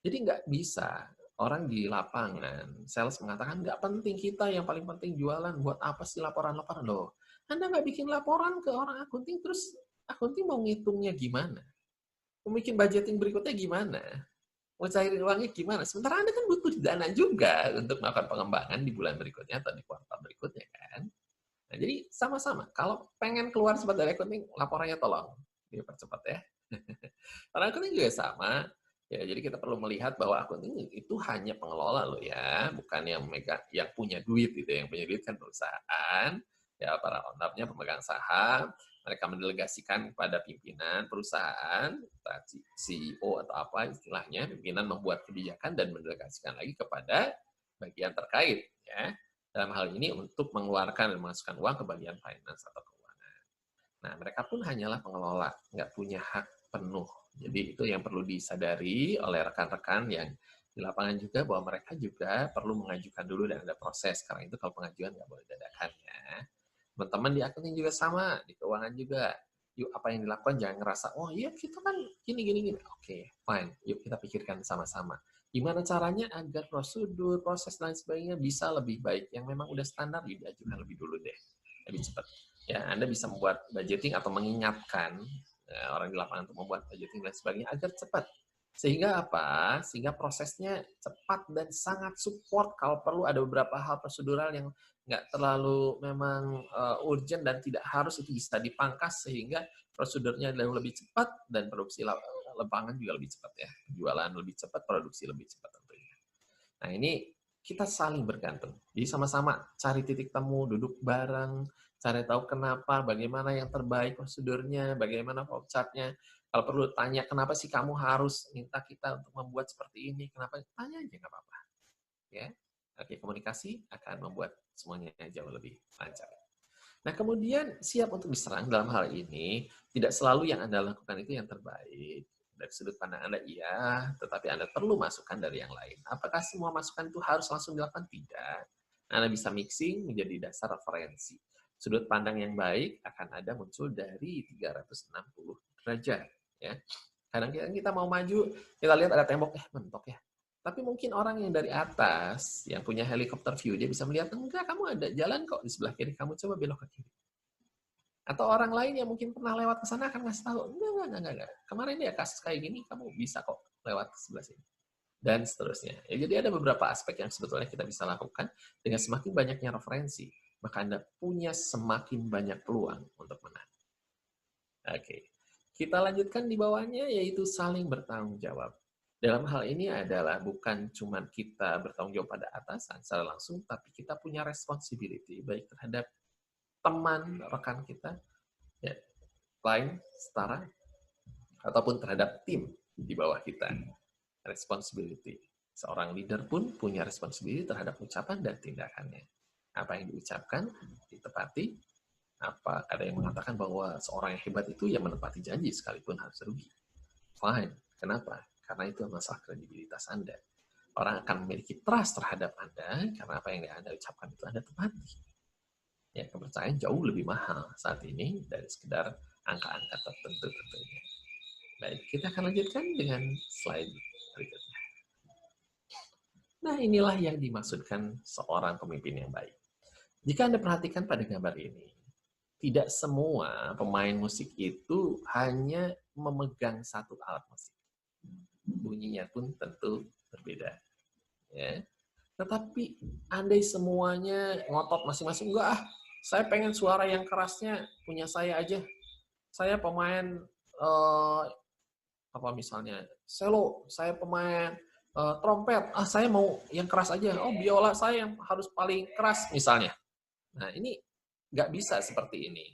Jadi nggak bisa orang di lapangan, sales mengatakan, nggak penting kita, yang paling penting jualan, buat apa sih laporan-laporan? Loh, Anda nggak bikin laporan ke orang akunting, terus akunting mau ngitungnya gimana? Mau bikin budgeting berikutnya gimana? Mau cairin uangnya gimana? Sementara Anda kan butuh dana juga untuk melakukan pengembangan di bulan berikutnya atau di kuartal berikutnya kan? Nah, jadi sama-sama. Kalau pengen keluar cepat dari akunting, laporannya tolong dipercepat ya. Karena akunting juga sama. Ya, jadi kita perlu melihat bahwa akunting itu hanya pengelola loh ya, bukan yang yang punya duit gitu. Yang punya duit kan perusahaan, ya para ownernya pemegang saham, mereka mendelegasikan kepada pimpinan perusahaan, CEO atau apa istilahnya, pimpinan membuat kebijakan dan mendelegasikan lagi kepada bagian terkait ya. Dalam hal ini untuk mengeluarkan dan memasukkan uang ke bagian finance atau keuangan. Nah, mereka pun hanyalah pengelola, nggak punya hak penuh. Jadi itu yang perlu disadari oleh rekan-rekan yang di lapangan juga, bahwa mereka juga perlu mengajukan dulu dan ada proses. Karena itu kalau pengajuan nggak boleh dadakan ya. Teman-teman di akunting juga sama, di keuangan juga. Yuk apa yang dilakukan jangan ngerasa, oh iya kita kan gini. Oke, fine. Yuk kita pikirkan sama-sama. Gimana caranya agar prosedur, proses, dan sebagainya bisa lebih baik. Yang memang udah standar, diajukan lebih dulu deh. Lebih cepat. Ya, Anda bisa membuat budgeting atau mengingatkan orang di lapangan untuk membuat budgeting dan sebagainya agar cepat. Sehingga apa? Sehingga prosesnya cepat dan sangat support. Kalau perlu ada beberapa hal prosedural yang nggak terlalu memang urgent dan tidak harus, itu bisa dipangkas sehingga prosedurnya lebih cepat dan produksi lapangan juga lebih cepat ya. Penjualan lebih cepat, produksi lebih cepat tentunya. Nah, ini kita saling bergantung. Jadi sama-sama cari titik temu, duduk bareng, cari tahu kenapa, bagaimana yang terbaik prosedurnya, bagaimana flowchart-nya. Kalau perlu tanya, kenapa sih kamu harus minta kita untuk membuat seperti ini? Kenapa? Tanya aja, nggak apa-apa. Ya. Oke, komunikasi akan membuat semuanya jauh lebih lancar. Nah, kemudian siap untuk diserang dalam hal ini, tidak selalu yang Anda lakukan itu yang terbaik. Dari sudut pandang Anda, iya, tetapi Anda perlu masukan dari yang lain. Apakah semua masukan itu harus langsung dilakukan? Tidak. Anda bisa mixing menjadi dasar referensi. Sudut pandang yang baik akan ada muncul dari 360 derajat. Ya. Kadang kita mau maju, kita lihat ada tembok, mentok ya. Tapi mungkin orang yang dari atas, yang punya helikopter view, dia bisa melihat, enggak, kamu ada jalan kok di sebelah kiri, kamu coba belok ke kiri. Atau orang lain yang mungkin pernah lewat ke sana akan ngasih tahu, enggak. Kemarin ya kasus kayak gini, kamu bisa kok lewat ke sebelah sini. Dan seterusnya. Ya, jadi ada beberapa aspek yang sebetulnya kita bisa lakukan dengan semakin banyaknya referensi, maka Anda punya semakin banyak peluang untuk menang. Oke. Kita lanjutkan di bawahnya, yaitu saling bertanggung jawab. Dalam hal ini adalah bukan cuma kita bertanggung jawab pada atasan secara langsung, tapi kita punya responsibility, baik terhadap teman, rekan kita, ya, lain, setara, ataupun terhadap tim di bawah kita. Responsibility. Seorang leader pun punya responsibility terhadap ucapan dan tindakannya. Apa yang diucapkan, ditepati. Apa ada yang mengatakan bahwa seorang yang hebat itu yang menepati janji sekalipun harus rugi. Fine. Kenapa? Karena itu masalah kredibilitas Anda. Orang akan memiliki trust terhadap Anda karena apa yang Anda ucapkan itu Anda tepati. Ya, kepercayaan jauh lebih mahal saat ini dari sekedar angka-angka tertentu tentunya. Baik, kita akan lanjutkan dengan slide berikutnya. Nah, inilah yang dimaksudkan seorang pemimpin yang baik. Jika Anda perhatikan pada gambar ini, tidak semua pemain musik itu hanya memegang satu alat musik. Bunyinya pun tentu berbeda. Ya. Tetapi andai semuanya ngotot masing-masing, enggak, saya pengen suara yang kerasnya punya saya aja. Saya pemain apa misalnya cello, saya pemain trompet, saya mau yang keras aja. Oh, biola saya yang harus paling keras misalnya. Nah, ini nggak bisa seperti ini.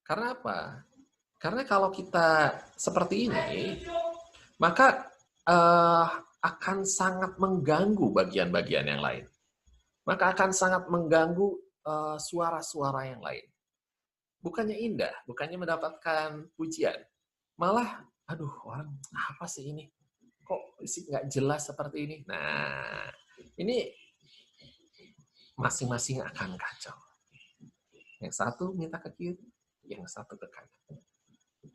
Karena apa? Karena kalau kita seperti ini, maka akan sangat mengganggu bagian-bagian yang lain. Maka akan sangat mengganggu suara-suara yang lain. Bukannya indah, bukannya mendapatkan pujian. Malah, aduh, orang apa sih ini? Kok sih nggak jelas seperti ini? Nah, ini masing-masing akan kacau. Yang satu minta ke kiri, yang satu ke kanan.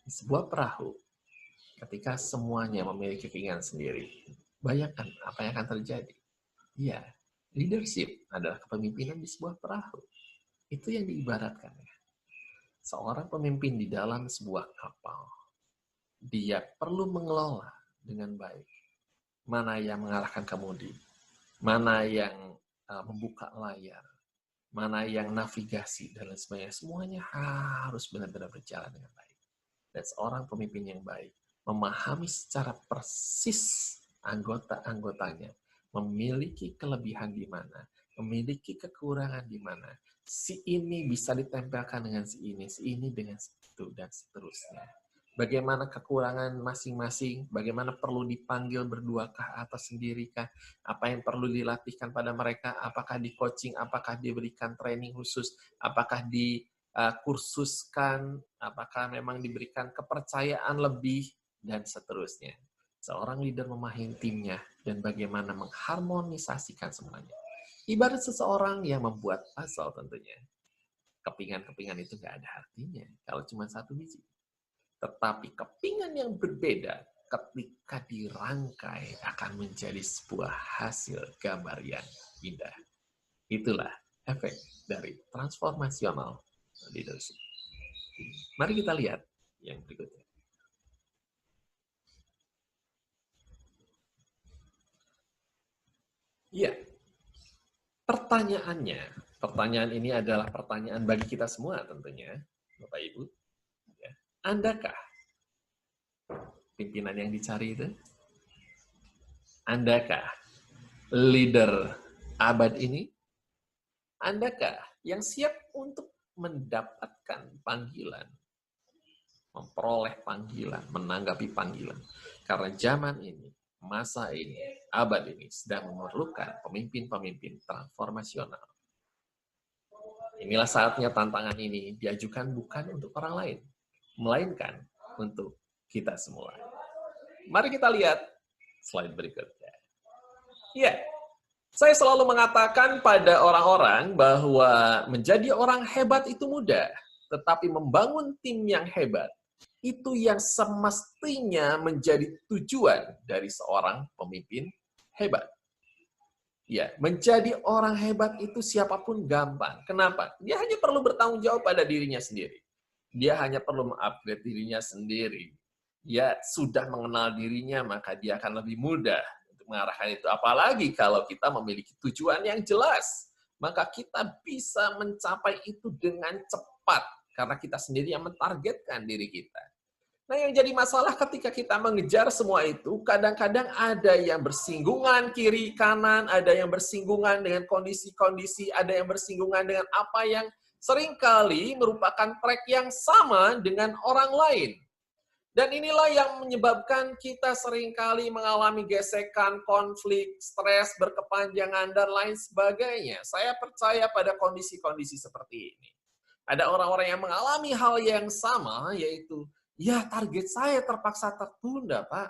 Sebuah perahu, ketika semuanya memiliki keinginan sendiri, Bayangkan apa yang akan terjadi. Iya, leadership adalah kepemimpinan di sebuah perahu. Itu yang diibaratkan. Seorang pemimpin di dalam sebuah kapal, dia perlu mengelola dengan baik. Mana yang mengarahkan kemudi, mana yang membuka layar, mana yang navigasi, dan lain sebagainya. Semuanya harus benar-benar berjalan dengan baik. Dan seorang pemimpin yang baik memahami secara persis anggota-anggotanya, memiliki kelebihan di mana, memiliki kekurangan di mana. Si ini bisa ditempelkan dengan si ini dengan itu, dan seterusnya. Bagaimana kekurangan masing-masing, bagaimana perlu dipanggil berduakah atau sendirikah, apa yang perlu dilatihkan pada mereka, apakah di coaching, apakah diberikan training khusus, apakah kursuskan, apakah memang diberikan kepercayaan lebih, dan seterusnya. Seorang leader memahami timnya dan bagaimana mengharmonisasikan semuanya. Ibarat seseorang yang membuat puzzle tentunya. Kepingan-kepingan itu nggak ada artinya kalau cuma satu biji. Tetapi kepingan yang berbeda ketika dirangkai akan menjadi sebuah hasil gambar yang indah. Itulah efek dari transformasional leadership. Mari kita lihat yang berikutnya. Iya, pertanyaan ini adalah pertanyaan bagi kita semua tentunya, Bapak Ibu. Andakah pimpinan yang dicari itu? Andakah leader abad ini? Andakah yang siap untuk mendapatkan panggilan, memperoleh panggilan, menanggapi panggilan? Karena zaman ini, masa ini, abad ini sedang memerlukan pemimpin-pemimpin transformasional. Inilah saatnya tantangan ini diajukan bukan untuk orang lain, melainkan untuk kita semua. Mari kita lihat slide berikutnya. Ya, saya selalu mengatakan pada orang-orang bahwa menjadi orang hebat itu mudah, tetapi membangun tim yang hebat itu yang semestinya menjadi tujuan dari seorang pemimpin hebat. Ya, menjadi orang hebat itu siapapun gampang. Kenapa? Dia hanya perlu bertanggung jawab pada dirinya sendiri. Dia hanya perlu mengupgrade dirinya sendiri. Dia sudah mengenal dirinya, maka dia akan lebih mudah untuk mengarahkan itu. Apalagi kalau kita memiliki tujuan yang jelas, maka kita bisa mencapai itu dengan cepat. Karena kita sendiri yang mentargetkan diri kita. Nah, yang jadi masalah ketika kita mengejar semua itu, kadang-kadang ada yang bersinggungan kiri kanan, ada yang bersinggungan dengan kondisi-kondisi, ada yang bersinggungan dengan apa yang seringkali merupakan track yang sama dengan orang lain. Dan inilah yang menyebabkan kita seringkali mengalami gesekan, konflik, stres, berkepanjangan, dan lain sebagainya. Saya percaya pada kondisi-kondisi seperti ini. Ada orang-orang yang mengalami hal yang sama, yaitu, ya target saya terpaksa tertunda, Pak.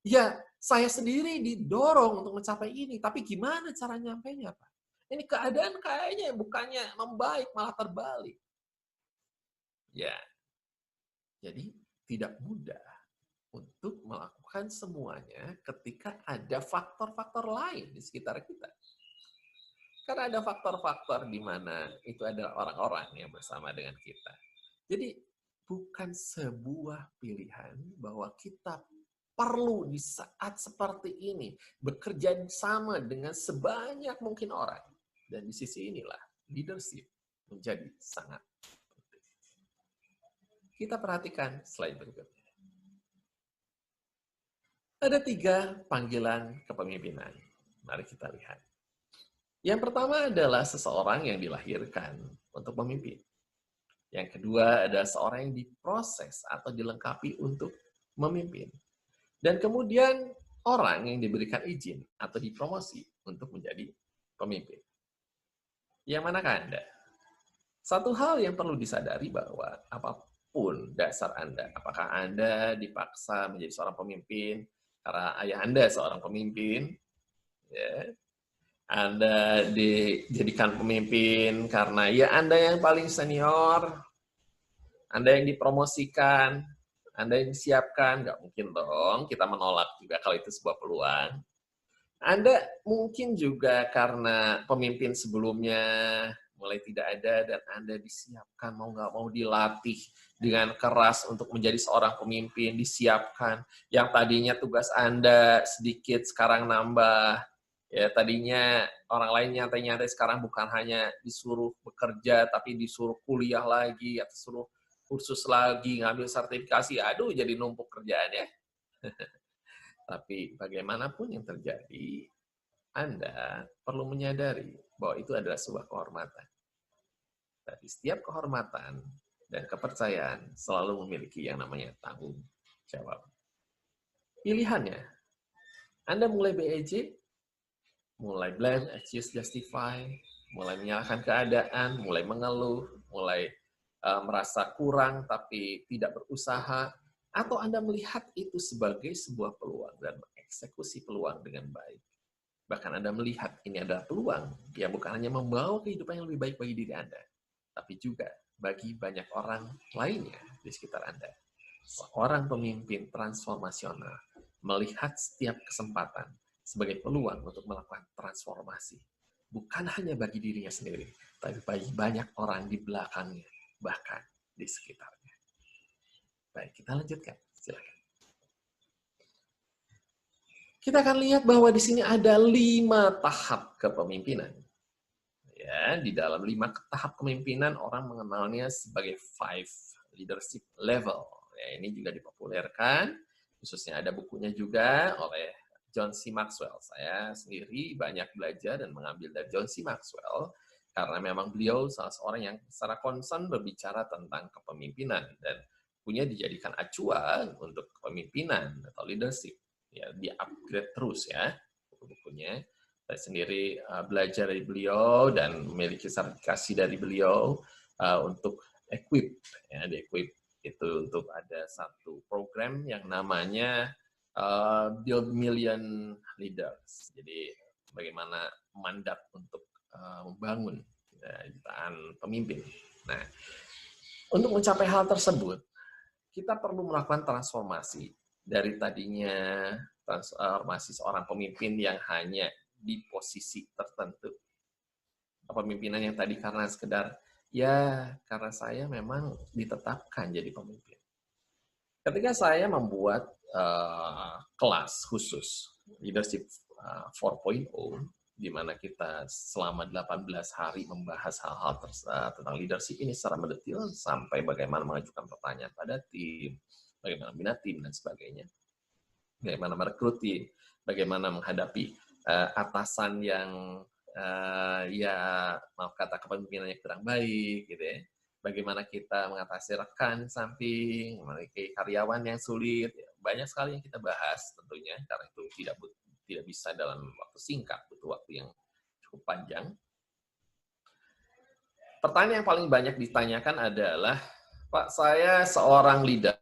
Ya, saya sendiri didorong untuk mencapai ini, tapi gimana cara nyampainya, Pak? Ini keadaan kayaknya bukannya membaik, malah terbalik. Ya, jadi tidak mudah untuk melakukan semuanya ketika ada faktor-faktor lain di sekitar kita. Karena ada faktor-faktor di mana itu adalah orang-orang yang bersama dengan kita. Jadi, bukan sebuah pilihan bahwa kita perlu di saat seperti ini bekerja sama dengan sebanyak mungkin orang. Dan di sisi inilah leadership menjadi sangat penting. Kita perhatikan slide berikutnya. Ada 3 panggilan kepemimpinan. Mari kita lihat. Yang pertama adalah seseorang yang dilahirkan untuk memimpin. Yang kedua adalah seorang yang diproses atau dilengkapi untuk memimpin. Dan kemudian orang yang diberikan izin atau dipromosi untuk menjadi pemimpin. Yang manakah Anda? Satu hal yang perlu disadari bahwa apapun dasar Anda, apakah Anda dipaksa menjadi seorang pemimpin karena ayah Anda seorang pemimpin, ya, Anda dijadikan pemimpin karena ya Anda yang paling senior, Anda yang dipromosikan, Anda yang disiapkan, nggak mungkin dong kita menolak juga kalau itu sebuah peluang. Anda mungkin juga karena pemimpin sebelumnya mulai tidak ada dan Anda disiapkan, mau nggak mau dilatih dengan keras untuk menjadi seorang pemimpin, disiapkan. Yang tadinya tugas Anda sedikit, sekarang nambah. Ya, tadinya orang lain nyantai-nyantai, sekarang bukan hanya disuruh bekerja, tapi disuruh kuliah lagi, atau suruh kursus lagi, ngambil sertifikasi. Aduh, jadi numpuk kerjaan ya. Tapi bagaimanapun yang terjadi, Anda perlu menyadari bahwa itu adalah sebuah kehormatan. Tapi setiap kehormatan dan kepercayaan selalu memiliki yang namanya tanggung jawab. Pilihannya, Anda mulai BEJ, mulai blame, accuse, justify, mulai menyalahkan keadaan, mulai mengeluh, mulai merasa kurang tapi tidak berusaha, atau Anda melihat itu sebagai sebuah peluang dan mengeksekusi peluang dengan baik. Bahkan Anda melihat ini adalah peluang yang bukan hanya membawa kehidupan yang lebih baik bagi diri Anda, tapi juga bagi banyak orang lainnya di sekitar Anda. Seorang pemimpin transformasional melihat setiap kesempatan sebagai peluang untuk melakukan transformasi. Bukan hanya bagi dirinya sendiri, tapi bagi banyak orang di belakangnya, bahkan di sekitarnya. Baik, kita lanjutkan. Silakan. Kita akan lihat bahwa di sini ada 5 tahap kepemimpinan. Ya, di dalam 5 tahap kepemimpinan orang mengenalnya sebagai 5 leadership level. Ya, ini juga dipopulerkan, khususnya ada bukunya juga oleh John C. Maxwell. Saya sendiri banyak belajar dan mengambil dari John C. Maxwell karena memang beliau salah seorang yang secara concern berbicara tentang kepemimpinan dan punya dijadikan acuan untuk kepemimpinan atau leadership. Ya, di-upgrade terus ya buku-bukunya. Saya sendiri belajar dari beliau dan memiliki sertifikasi dari beliau untuk equip, ya, di-equip itu untuk ada satu program yang namanya Build Million Leaders. Jadi bagaimana mandat untuk membangun jutaan pemimpin. Nah, untuk mencapai hal tersebut, kita perlu melakukan transformasi dari tadinya transformasi seorang pemimpin yang hanya di posisi tertentu. Kepemimpinan yang tadi karena sekedar, ya karena saya memang ditetapkan jadi pemimpin. Ketika saya membuat kelas khusus Leadership 4.0, di mana kita selama 18 hari membahas hal-hal tentang leadership ini secara mendetil, sampai bagaimana mengajukan pertanyaan pada tim, bagaimana membina tim, dan sebagainya. Bagaimana merekrut tim, bagaimana menghadapi atasan yang ya maaf kata kepemimpinan yang kurang baik, gitu ya. Bagaimana kita mengatasi rekan samping, memiliki karyawan yang sulit, banyak sekali yang kita bahas tentunya, karena itu tidak bisa dalam waktu singkat, butuh waktu yang cukup panjang. Pertanyaan yang paling banyak ditanyakan adalah, Pak, saya seorang leader.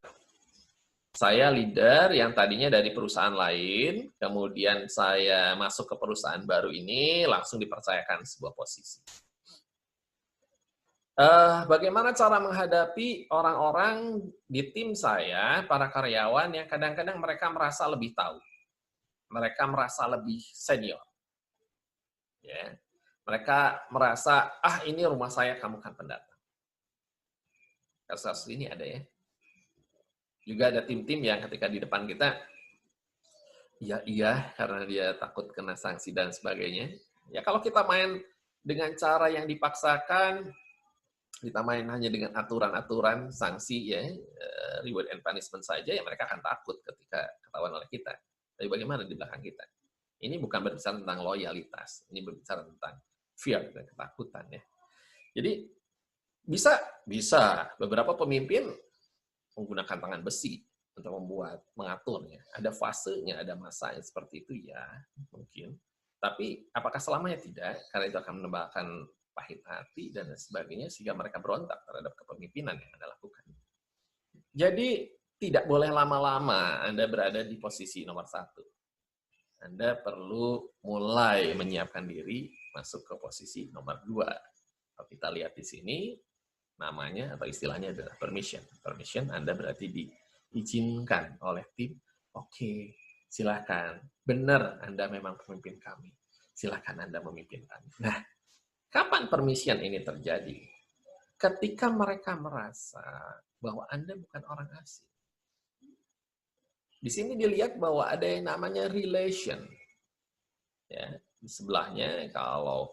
Saya leader yang tadinya dari perusahaan lain, kemudian saya masuk ke perusahaan baru ini, langsung dipercayakan sebuah posisi. Bagaimana cara menghadapi orang-orang di tim saya, para karyawan yang kadang-kadang mereka merasa lebih tahu, mereka merasa lebih senior, ya. Mereka merasa, ini rumah saya, kamu kan pendatang. Kasus ini ada ya. Juga ada tim-tim yang ketika di depan kita, iya, karena dia takut kena sanksi dan sebagainya. Ya kalau kita main dengan cara yang dipaksakan, kita main hanya dengan aturan-aturan, sanksi, ya, reward and punishment saja, ya mereka akan takut ketika ketahuan oleh kita. Tapi bagaimana di belakang kita? Ini bukan berbicara tentang loyalitas, ini berbicara tentang fear dan ketakutan, ya. Jadi bisa beberapa pemimpin menggunakan tangan besi untuk mengaturnya. Ada fasenya, ada masanya seperti itu, ya mungkin. Tapi apakah selamanya tidak? Karena itu akan menambahkan pahit hati dan sebagainya, sehingga mereka berontak terhadap kepemimpinan yang Anda lakukan. Jadi tidak boleh lama-lama Anda berada di posisi nomor 1. Anda perlu mulai menyiapkan diri masuk ke posisi nomor 2. Kalau kita lihat di sini, namanya atau istilahnya adalah permission. Permission Anda berarti diizinkan oleh tim. Oke, Silahkan, benar Anda memang pemimpin kami. Silahkan Anda memimpin kami. Nah, kapan permission ini terjadi? Ketika mereka merasa bahwa Anda bukan orang asing. Di sini dilihat bahwa ada yang namanya relation. Ya, di sebelahnya kalau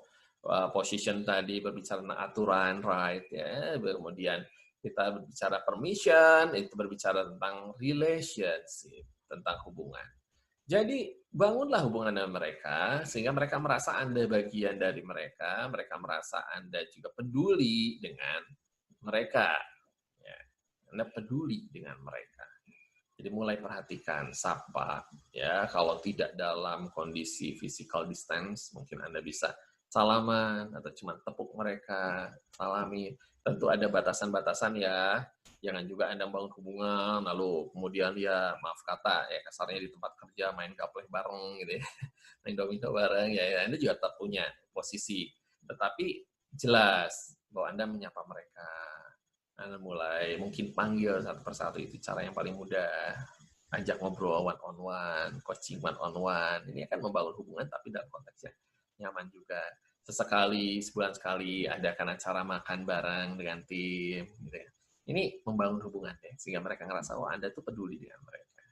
position tadi berbicara tentang aturan, right, ya, kemudian kita berbicara permission, itu berbicara tentang relationship, tentang hubungan. Jadi bangunlah hubungan dengan mereka sehingga mereka merasa Anda bagian dari mereka, mereka merasa Anda juga peduli dengan mereka. Ya, Anda peduli dengan mereka. Jadi mulai perhatikan, sapa, ya. Kalau tidak dalam kondisi physical distance, mungkin Anda bisa salaman atau cuma tepuk mereka, salami. Tentu ada batasan-batasan ya. Jangan juga Anda membangun hubungan, lalu kemudian ya maaf kata, ya kasarnya di tempat kerja main gaplek bareng gitu ya, main domino bareng, ya Anda juga tetap punya posisi. Tetapi jelas bahwa Anda menyapa mereka, Anda mulai mungkin panggil satu persatu, itu cara yang paling mudah. Ajak ngobrol one on one, coaching one on one. Ini akan membangun hubungan tapi dalam konteks yang nyaman juga. Sesekali, sebulan sekali adakan acara makan bareng dengan tim gitu ya. Ini membangun hubungan ya, sehingga mereka ngerasa oh Anda tuh peduli dengan mereka.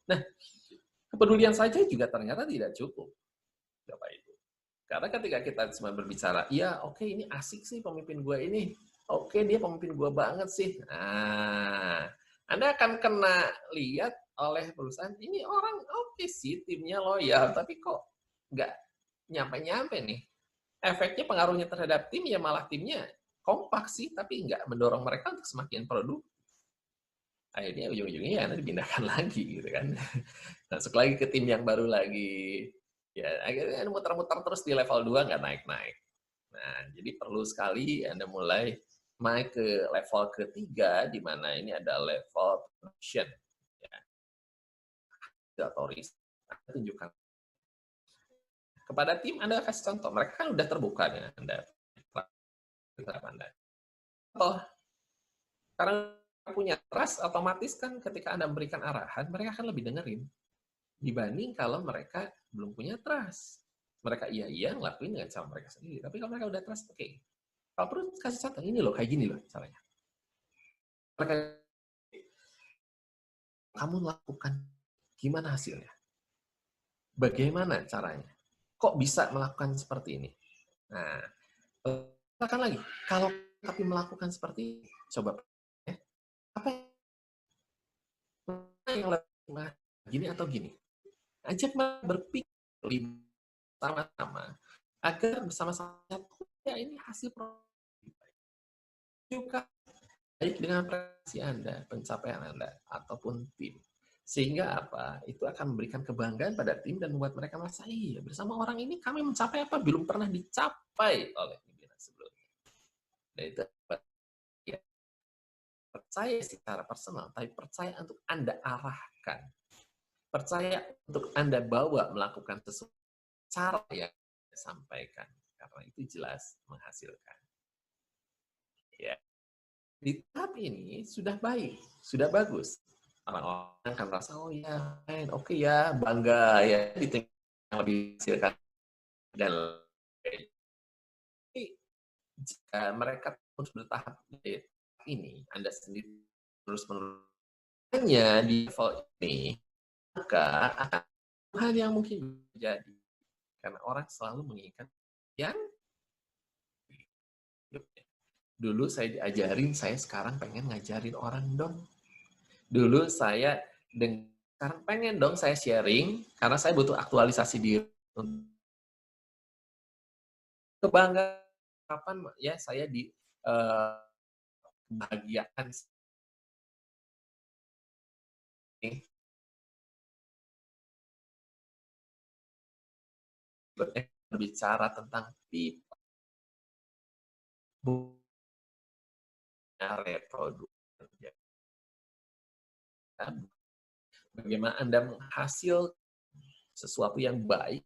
Nah, kepedulian saja juga ternyata tidak cukup, Bapak Ibu. Karena ketika kita cuma berbicara, iya oke ini asik sih pemimpin gue ini, oke dia pemimpin gue banget sih. Nah, Anda akan kena lihat oleh perusahaan, ini orang oke sih timnya loyal, tapi kok nggak nyampe-nyampe nih. Efeknya pengaruhnya terhadap tim ya malah timnya kompak sih, tapi nggak mendorong mereka untuk semakin produk. Akhirnya ujung-ujungnya ya Anda dipindahkan lagi gitu kan. Masuk lagi ke tim yang baru lagi. Ya, akhirnya muter-muter terus di level 2 nggak naik-naik. Nah, jadi perlu sekali Anda mulai naik ke level ketiga, di mana ini ada level production. Ya, mandatoris. Anda tunjukkan kepada tim, Anda kasih contoh. Mereka kan udah terbuka dengan Anda. Anda. Oh, karena punya trust, otomatis kan ketika Anda memberikan arahan, mereka akan lebih dengerin. Dibanding kalau mereka belum punya trust. Mereka iya-iya ngelakuin dengan cara mereka sendiri. Tapi kalau mereka udah trust, oke. Kalau perlu kasih contoh, ini loh, kayak gini loh caranya. Mereka, kamu lakukan, gimana hasilnya? Bagaimana caranya? Kok bisa melakukan seperti ini? Nah, katakan lagi, kalau tapi melakukan seperti ini, coba ya, apa yang lebih gini atau gini? Ajak berpikir sama-sama agar bersama-sama ya ini hasil juga baik dengan prestasi Anda, pencapaian Anda, ataupun tim. Sehingga apa? Itu akan memberikan kebanggaan pada tim dan membuat mereka merasa, iya, bersama orang ini kami mencapai apa belum pernah dicapai oleh pimpinan sebelumnya. Dan itu ya, percaya secara personal, tapi percaya untuk Anda arahkan. Percaya untuk Anda bawa melakukan sesuatu cara yang disampaikan. Karena itu jelas menghasilkan. Ya. Di tahap ini sudah baik, sudah bagus. Orang-orang akan merasa, oh ya, oke ya, bangga ya, di tim yang lebih hasilkan. Dan jika mereka terus bertahap di ini, Anda sendiri terus menurunnya di level ini, maka akan hal yang mungkin terjadi. Karena orang selalu menginginkan yang dulu saya diajarin, saya sekarang pengen ngajarin orang dong. Dulu saya sekarang pengen dong saya sharing, karena saya butuh aktualisasi diri. Kebanggaan kapan ya saya di bagian ini berbicara tentang people reproduksi. Bagaimana Anda menghasil sesuatu yang baik,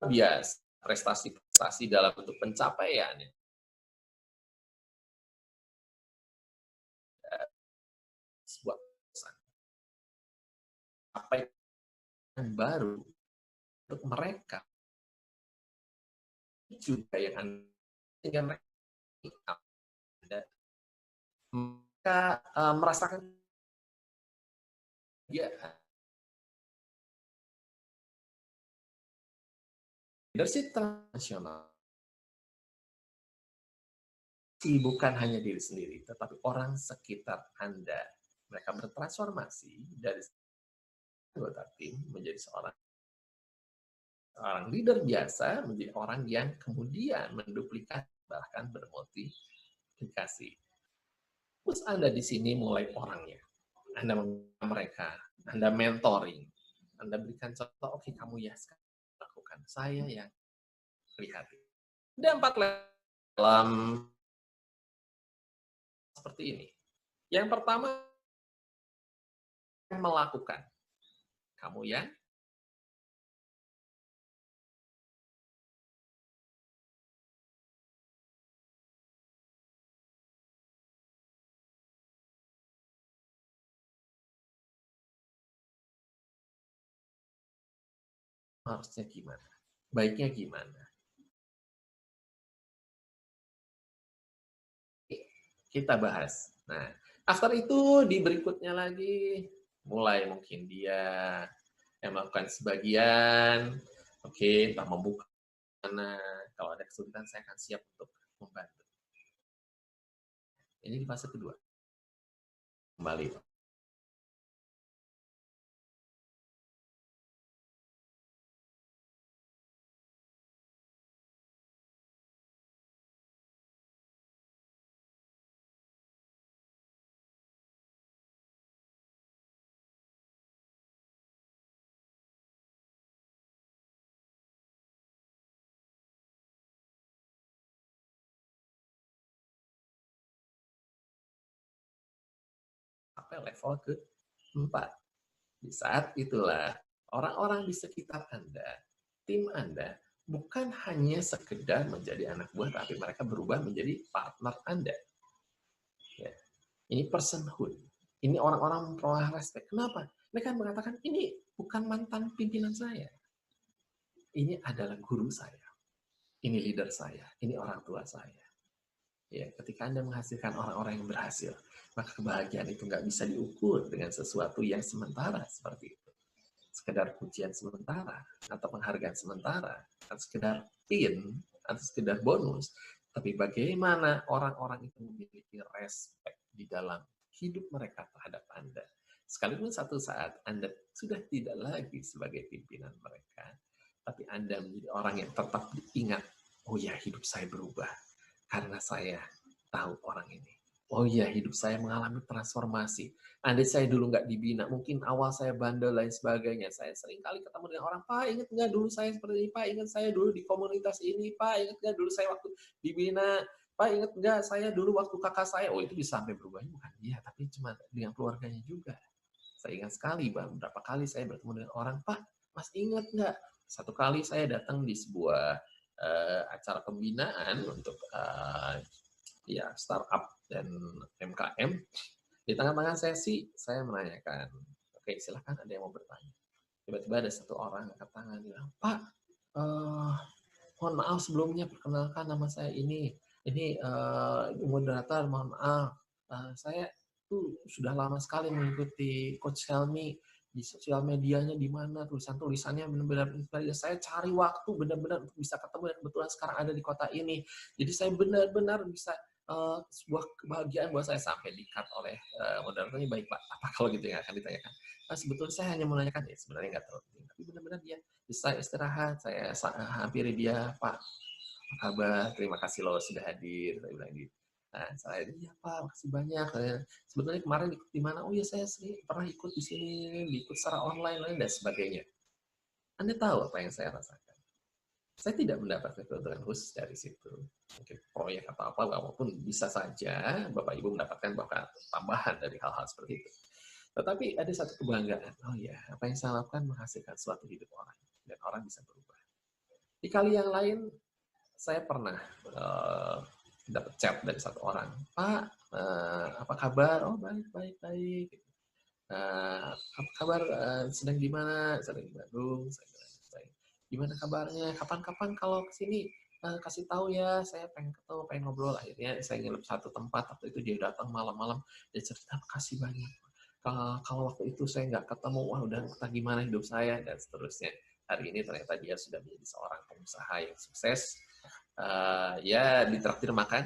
bias prestasi-prestasi dalam bentuk pencapaian, sebuah pesan. yang baru untuk mereka juga yang sehingga mereka merasakan dia leadership transnasional bukan hanya diri sendiri, tetapi orang sekitar Anda. Mereka bertransformasi dari anggota tim menjadi seorang leader biasa, menjadi orang yang kemudian menduplikasi, bahkan bermultiplikasi. Terus Anda di sini mulai orangnya. Anda mereka, Anda mentoring, Anda berikan contoh, oke kamu ya sekarang lakukan, saya yang lihat. Ada 4 dalam seperti ini. Yang pertama, melakukan. Kamu yang harusnya gimana? Baiknya gimana? Kita bahas. Nah, after itu di berikutnya lagi, mulai mungkin dia yang melakukan sebagian, oke, entah membuka mana, kalau ada kesulitan saya akan siap untuk membantu. Ini di fase kedua. Kembali. Sampai level ke-4. Di saat itulah orang-orang di sekitar Anda, tim Anda, bukan hanya sekedar menjadi anak buah, tapi mereka berubah menjadi partner Anda. Ya. Ini personhood. Ini orang-orang memperoleh respect. Kenapa? Mereka mengatakan, ini bukan mantan pimpinan saya. Ini adalah guru saya. Ini leader saya. Ini orang tua saya. Ya, ketika Anda menghasilkan orang-orang yang berhasil, maka kebahagiaan itu nggak bisa diukur dengan sesuatu yang sementara seperti itu. Sekedar pujian sementara, atau penghargaan sementara, atau sekedar pin, atau sekedar bonus. Tapi bagaimana orang-orang itu memiliki respect di dalam hidup mereka terhadap Anda. Sekalipun satu saat Anda sudah tidak lagi sebagai pimpinan mereka, tapi Anda menjadi orang yang tetap diingat, oh ya hidup saya berubah karena saya tahu orang ini. Oh iya, hidup saya mengalami transformasi. Andai saya dulu nggak dibina, mungkin awal saya bandel dan sebagainya. Saya sering kali ketemu dengan orang, Pak, ingat nggak dulu saya seperti ini? Pak, ingat saya dulu di komunitas ini? Pak, ingat nggak dulu saya waktu dibina? Pak, ingat nggak saya dulu waktu kakak saya? Oh, itu bisa sampai berubah. Bukan dia, tapi cuma dengan keluarganya juga. Saya ingat sekali, Bang, berapa kali saya bertemu dengan orang, Pak, Mas ingat nggak? Satu kali saya datang di sebuah acara pembinaan untuk ya startup dan MKM. Di tengah-tengah sesi, saya menanyakan, oke silahkan ada yang mau bertanya. Tiba-tiba ada satu orang angkat tangan, bilang, Pak, mohon maaf sebelumnya, perkenalkan nama saya ini moderator, mohon maaf, saya tuh sudah lama sekali mengikuti Coach Helmi di sosial medianya, di mana tulisan-tulisannya benar-benar inspirasi. Saya cari waktu benar-benar untuk bisa ketemu, dan kebetulan sekarang ada di kota ini. Jadi saya benar-benar bisa sebuah kebahagiaan buat saya, sampai di-cut oleh moderatornya. Baik Pak, apa kalau gitu yang akan ditanyakan? Sebetulnya saya hanya menanyakan, ya sebenarnya nggak terlalu penting, tapi benar-benar dia bisa istirahat. Saya hampiri dia, Pak, apa kabar? Terima kasih loh sudah hadir. Saya bilang gitu. Nah, saya, iya Pak, makasih banyak. Sebetulnya kemarin ikut di mana? Oh iya, saya sering pernah ikut di sini, ikut secara online dan sebagainya. Anda tahu apa yang saya rasakan? Saya tidak mendapatkan keuntungan khusus dari situ. Mungkin proyek atau apa, walaupun bisa saja Bapak Ibu mendapatkan bahkan tambahan dari hal-hal seperti itu. Tetapi ada satu kebanggaan. Oh ya, apa yang saya lakukan menghasilkan suatu hidup orang, dan orang bisa berubah. Di kali yang lain, saya pernah dapat chat dari satu orang, Pak, apa kabar? Oh baik, baik, baik. Apa kabar? Sedang di mana? Sedang di Bandung. Saya, gimana kabarnya? Kapan-kapan kalau ke sini kasih tahu ya. Saya pengen ketemu, pengen ngobrol. Akhirnya saya nginep satu tempat. Waktu itu dia datang malam-malam. Dia cerita, makasih banyak. Kalau waktu itu saya nggak ketemu, wah udah entah gimana hidup saya dan seterusnya. Hari ini ternyata dia sudah menjadi seorang pengusaha yang sukses. Ya ditraktir makan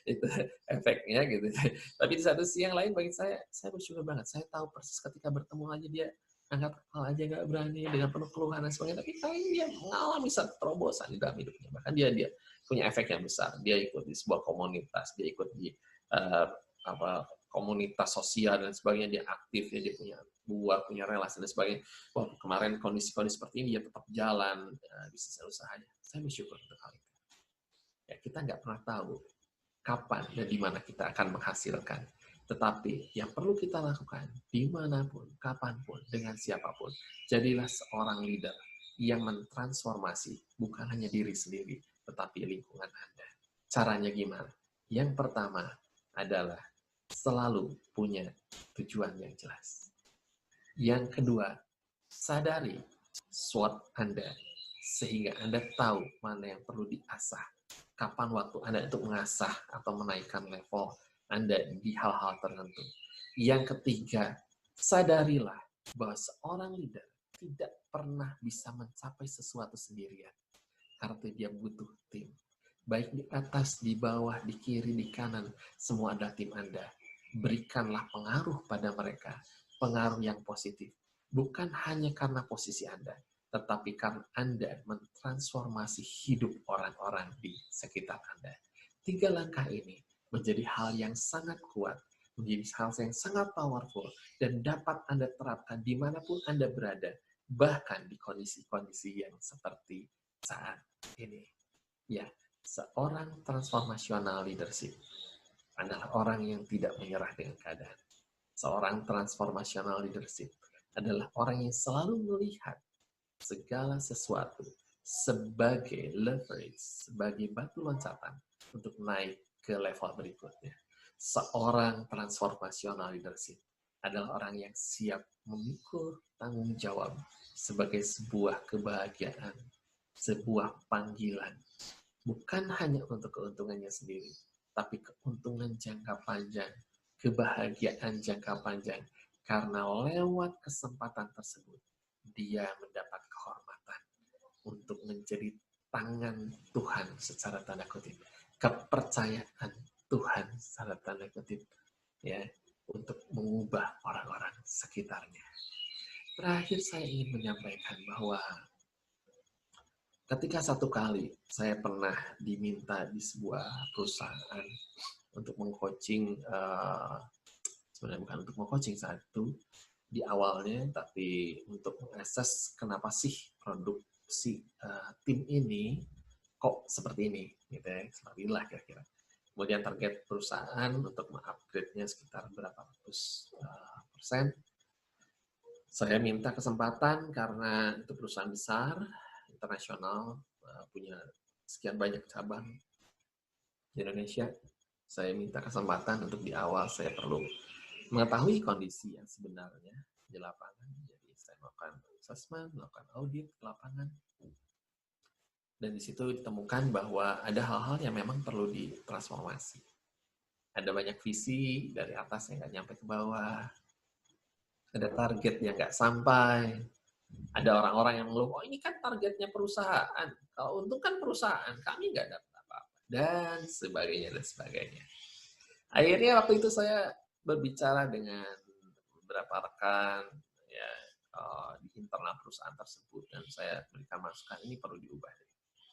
itu efeknya gitu. Tapi di satu sisi yang lain bagi saya bersyukur banget. Saya tahu persis ketika bertemu aja dia angkat kepala aja nggak berani dengan penuh keluhan dan sebagainya. Tapi kali ini dia mengalami satu terobosan di dalam hidupnya. Bahkan dia punya efek yang besar. Dia ikut di sebuah komunitas, dia ikut di apa komunitas sosial dan sebagainya. Dia aktif, dia punya buah, punya relasi dan sebagainya. Wah, kemarin kondisi-kondisi seperti ini dia tetap jalan bisnis usahanya. Saya bersyukur untuk hal itu. Ya, kita nggak pernah tahu kapan dan di mana kita akan menghasilkan. Tetapi yang perlu kita lakukan, dimanapun, kapanpun, dengan siapapun, jadilah seorang leader yang mentransformasi bukan hanya diri sendiri, tetapi lingkungan Anda. Caranya gimana? Yang pertama adalah selalu punya tujuan yang jelas. Yang kedua, sadari SWOT Anda, sehingga Anda tahu mana yang perlu diasah, kapan waktu Anda untuk mengasah atau menaikkan level Anda di hal-hal tertentu. Yang ketiga, sadarilah bahwa seorang leader tidak pernah bisa mencapai sesuatu sendirian, karena dia butuh tim. Baik di atas, di bawah, di kiri, di kanan, semua ada tim Anda. Berikanlah pengaruh pada mereka, pengaruh yang positif. Bukan hanya karena posisi Anda, tetapi karena Anda mentransformasi hidup orang-orang di sekitar Anda. 3 langkah ini menjadi hal yang sangat kuat, menjadi hal yang sangat powerful, dan dapat Anda terapkan dimanapun Anda berada, bahkan di kondisi-kondisi yang seperti saat ini. Ya, seorang transformational leadership adalah orang yang tidak menyerah dengan keadaan. Seorang transformational leadership adalah orang yang selalu melihat segala sesuatu sebagai leverage, sebagai batu loncatan untuk naik ke level berikutnya. Seorang transformational leadership adalah orang yang siap memikul tanggung jawab sebagai sebuah kebahagiaan, sebuah panggilan, bukan hanya untuk keuntungannya sendiri, tapi keuntungan jangka panjang, kebahagiaan jangka panjang. Karena lewat kesempatan tersebut, dia mendapat kehormatan untuk menjadi tangan Tuhan secara tanda kutip, kepercayaan Tuhan secara tanda kutip, ya, untuk mengubah orang-orang sekitarnya. Terakhir saya ingin menyampaikan bahwa ketika satu kali saya pernah diminta di sebuah perusahaan untuk mengcoaching, sebenarnya bukan untuk mengcoaching saat itu di awalnya, tapi untuk mengakses kenapa sih produksi tim ini kok seperti ini, gitu ya, seperti inilah kira-kira. Kemudian target perusahaan untuk mengupgrade-nya sekitar berapa ratus persen. Saya minta kesempatan karena itu perusahaan besar, internasional, punya sekian banyak cabang di Indonesia. Saya minta kesempatan untuk di awal saya perlu mengetahui kondisi yang sebenarnya di lapangan. Jadi saya melakukan assessment, melakukan audit ke lapangan. Dan di situ ditemukan bahwa ada hal-hal yang memang perlu ditransformasi. Ada banyak visi dari atas yang nggak nyampe ke bawah. Ada target yang nggak sampai. Ada orang-orang yang mengeluh, oh ini kan targetnya perusahaan. Kalau untung kan perusahaan, kami nggak dapat apa-apa. Dan sebagainya, dan sebagainya. Akhirnya waktu itu saya berbicara dengan beberapa rekan ya, di internal perusahaan tersebut. Dan saya berikan masukan, ini perlu diubah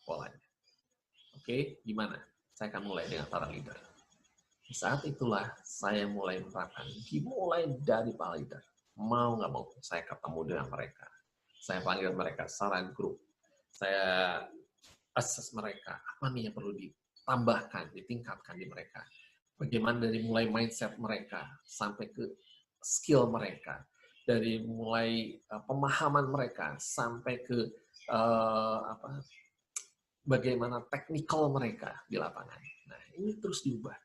polanya. Oke, gimana? Saya akan mulai dengan para leader. Di saat itulah saya mulai menerapkan, dimulai dari para leader. Mau nggak mau, saya ketemu dengan mereka. Saya panggil mereka secara grup. Saya assess mereka, apa nih yang perlu ditambahkan, ditingkatkan di mereka. Bagaimana dari mulai mindset mereka, sampai ke skill mereka. Dari mulai pemahaman mereka, sampai ke bagaimana teknikal mereka di lapangan. Nah, ini terus diubah.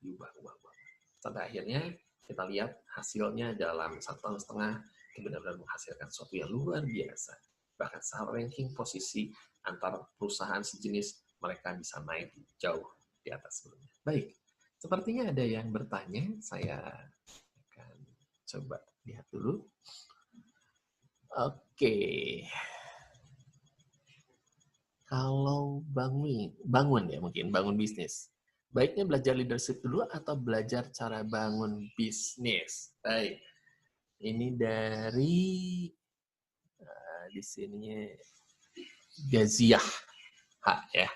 Sampai akhirnya kita lihat hasilnya dalam 1,5 tahun itu benar-benar menghasilkan sesuatu yang luar biasa. Bahkan secara ranking posisi antar perusahaan sejenis, mereka bisa naik jauh di atas sebelumnya. Baik, sepertinya ada yang bertanya, saya akan coba lihat dulu. Oke. Kalau bangun ya mungkin, bangun bisnis. Baiknya belajar leadership dulu atau belajar cara bangun bisnis? Baik. Ini dari di sini Gaziah ya.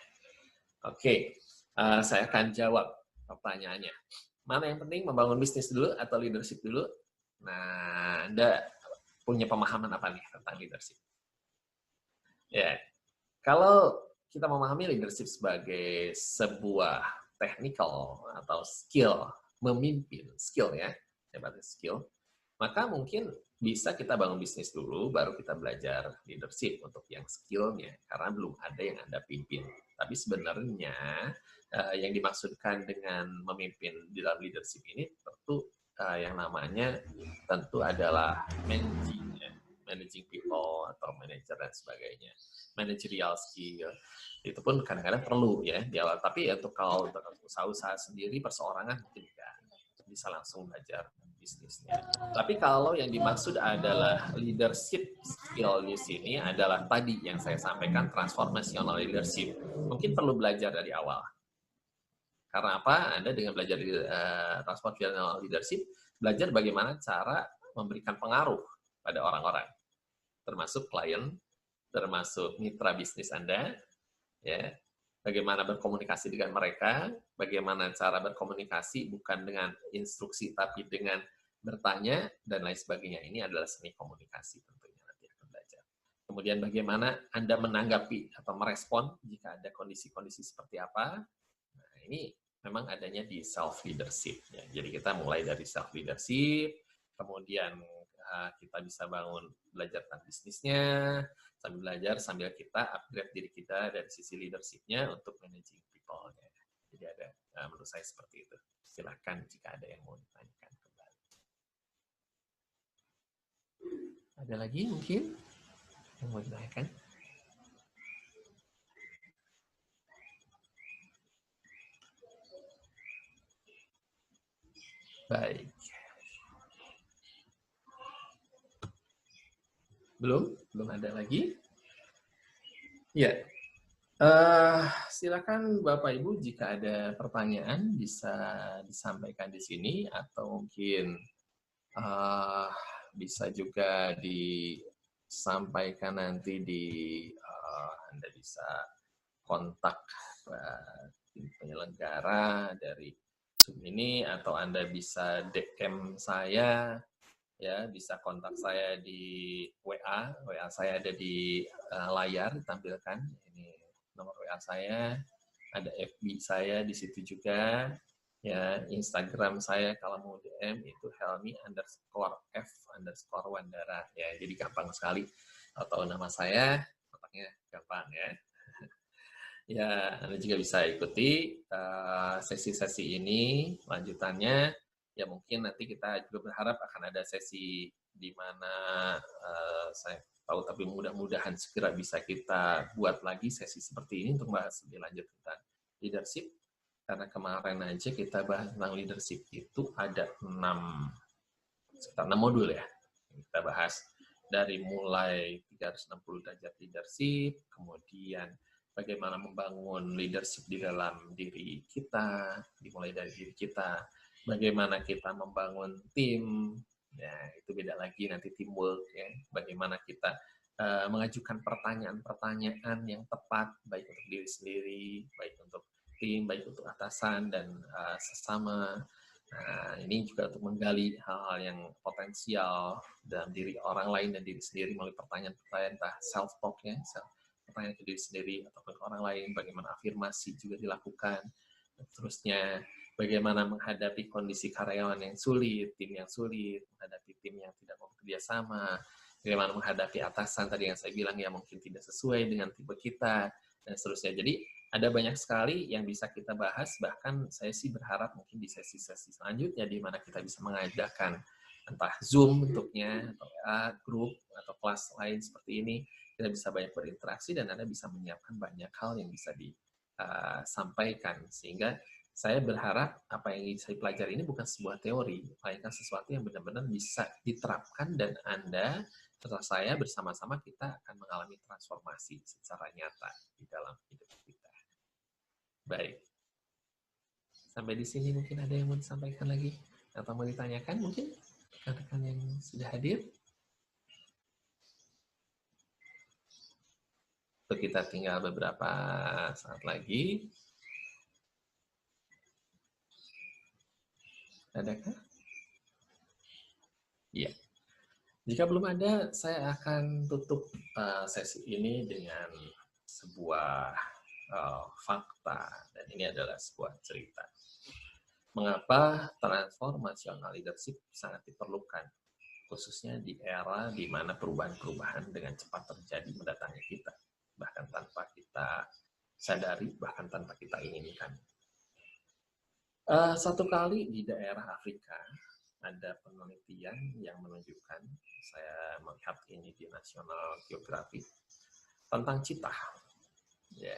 Oke, saya akan jawab pertanyaannya. Mana yang penting, membangun bisnis dulu atau leadership dulu? Nah, Anda punya pemahaman apa nih tentang leadership? Ya, kalau kita memahami leadership sebagai sebuah technical atau skill, memimpin, skill ya, hebatnya skill, maka mungkin bisa kita bangun bisnis dulu, baru kita belajar leadership untuk yang skillnya, karena belum ada yang Anda pimpin. Tapi sebenarnya yang dimaksudkan dengan memimpin di dalam leadership ini tentu yang namanya tentu adalah managing people atau manager dan sebagainya, managerial skill itu pun kadang-kadang perlu ya di awal. Tapi untuk kalau untuk usaha-usaha sendiri perseorangan mungkin enggak bisa langsung belajar bisnisnya. Tapi kalau yang dimaksud adalah leadership skill di sini adalah tadi yang saya sampaikan, transformational leadership. Mungkin perlu belajar dari awal. Karena apa? Anda dengan belajar transformational leadership, belajar bagaimana cara memberikan pengaruh pada orang-orang, termasuk klien, termasuk mitra bisnis Anda, ya. Bagaimana berkomunikasi dengan mereka, bagaimana cara berkomunikasi bukan dengan instruksi tapi dengan bertanya dan lain sebagainya. Ini adalah seni komunikasi tentunya nanti akan belajar. Kemudian bagaimana Anda menanggapi atau merespon jika ada kondisi-kondisi seperti apa. Nah, ini memang adanya di self leadership ya. Jadi kita mulai dari self leadership, kemudian kita bisa bangun belajar tentang bisnisnya, sambil belajar, sambil kita upgrade diri kita dari sisi leadership-nya untuk managing people-nya. Jadi ada, menurut saya seperti itu. Silahkan jika ada yang mau ditanyakan kembali. Ada lagi mungkin yang mau ditanyakan? Baik. Belum ada lagi? Ya. Silakan Bapak Ibu jika ada pertanyaan bisa disampaikan di sini atau mungkin bisa juga disampaikan nanti di Anda bisa kontak tim penyelenggara dari Zoom ini atau Anda bisa DM saya ya, bisa kontak saya di WA saya ada di layar ditampilkan, ini nomor WA saya, ada FB saya di situ juga, ya, Instagram saya kalau mau DM itu Helmi_F_Wandara, ya, jadi gampang sekali, atau nama saya, kontaknya gampang ya. Ya, Anda juga bisa ikuti sesi-sesi ini, lanjutannya. Ya mungkin nanti kita juga berharap akan ada sesi di mana saya tahu, tapi mudah-mudahan segera bisa kita buat lagi sesi seperti ini untuk bahas lebih lanjut tentang leadership. Karena kemarin aja kita bahas tentang leadership itu ada sekitar 6 modul ya. Kita bahas dari mulai 360 derajat leadership, kemudian bagaimana membangun leadership di dalam diri kita, dimulai dari diri kita, bagaimana kita membangun tim, ya itu beda lagi nanti teamwork ya, bagaimana kita mengajukan pertanyaan-pertanyaan yang tepat, baik untuk diri sendiri, baik untuk tim, baik untuk atasan dan sesama. Nah, ini juga untuk menggali hal-hal yang potensial dalam diri orang lain dan diri sendiri melalui pertanyaan-pertanyaan entah self-talk ya, pertanyaan ke diri sendiri ataupun ke orang lain, bagaimana afirmasi juga dilakukan, dan seterusnya, bagaimana menghadapi kondisi karyawan yang sulit, tim yang sulit, menghadapi tim yang tidak mau bekerja sama, bagaimana menghadapi atasan tadi yang saya bilang yang mungkin tidak sesuai dengan tipe kita, dan seterusnya. Jadi Ada banyak sekali yang bisa kita bahas, bahkan saya sih berharap mungkin di sesi-sesi selanjutnya di mana kita bisa mengadakan entah Zoom bentuknya, atau grup, atau kelas lain seperti ini, kita bisa banyak berinteraksi dan Anda bisa menyiapkan banyak hal yang bisa disampaikan. Sehingga saya berharap apa yang saya pelajari ini bukan sebuah teori, melainkan sesuatu yang benar-benar bisa diterapkan dan Anda serta saya bersama-sama kita akan mengalami transformasi secara nyata di dalam hidup kita. Baik, sampai di sini mungkin ada yang mau disampaikan lagi atau mau ditanyakan mungkin rekan-rekan yang sudah hadir. Untuk kita tinggal beberapa saat lagi. Adakah? Iya. Jika belum ada, saya akan tutup sesi ini dengan sebuah fakta, dan ini adalah sebuah cerita. Mengapa transformational leadership sangat diperlukan, khususnya di era di mana perubahan-perubahan dengan cepat terjadi mendatangi kita, bahkan tanpa kita sadari, bahkan tanpa kita inginkan. Satu kali di daerah Afrika, ada penelitian yang menunjukkan, saya melihat ini di National Geographic, tentang citah. Ya.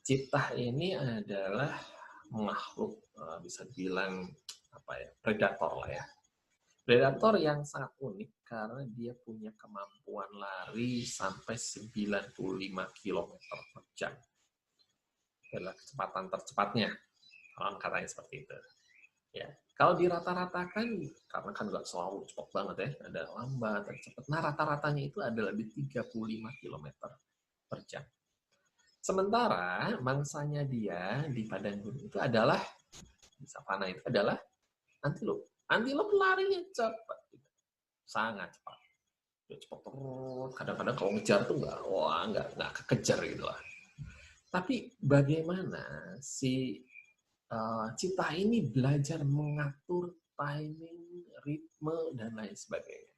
Citah ini adalah makhluk, bisa dibilang predator lah ya. Predator yang sangat unik karena dia punya kemampuan lari sampai 95 km per jam. Adalah kecepatan tercepatnya. Orang katanya seperti itu. Ya, kalau dirata-ratakan, karena kan nggak selalu cepat banget ya, ada lambat, ada cepat. Nah, rata-ratanya itu adalah di 35 km per jam. Sementara mangsanya dia di padang gunung itu adalah, di savana itu adalah antilop. Antilop larinya cepat, sangat cepat. Dia cepat terus, kadang-kadang kalau ngejar tuh nggak kekejar gitu lah. Tapi bagaimana si citah ini belajar mengatur timing, ritme, dan lain sebagainya.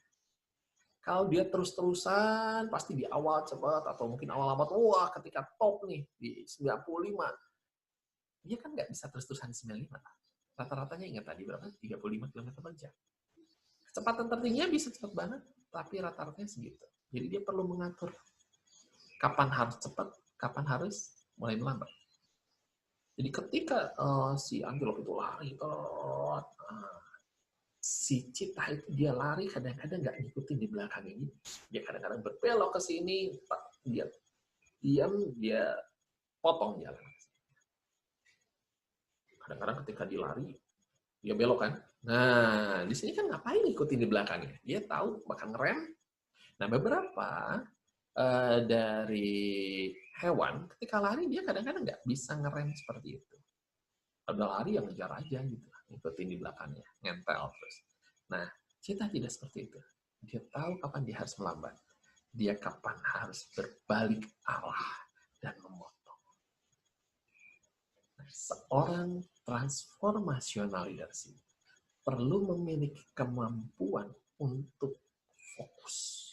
Kalau dia terus-terusan, pasti di awal cepat, atau mungkin awal lambat, wah ketika top nih, di 95, dia kan nggak bisa terus-terusan di 95. Rata-ratanya ingat tadi berapa? 35 km per jam. Kecepatan tertingginya bisa cepat banget, tapi rata-ratanya segitu. Jadi dia perlu mengatur kapan harus cepat, kapan harus mulai melambat. Jadi ketika si antilop itu lari, si citah itu dia lari kadang-kadang nggak ngikutin di belakang ini. Dia kadang-kadang berbelok ke sini, dia diam, dia potong jalan. Kadang-kadang ketika dia lari, dia belok kan. Nah, di sini kan ngapain ngikutin di belakangnya? Dia tahu bakal ngerem. Nah, beberapa dari hewan ketika lari dia kadang-kadang nggak bisa ngerem seperti itu. Ada lari yang ngejar aja gitu, ngikutin di belakangnya, nempel terus. Nah, citah tidak seperti itu. Dia tahu kapan dia harus melambat. Dia kapan harus berbalik arah dan memotong. Nah, seorang transformational leadership perlu memiliki kemampuan untuk fokus,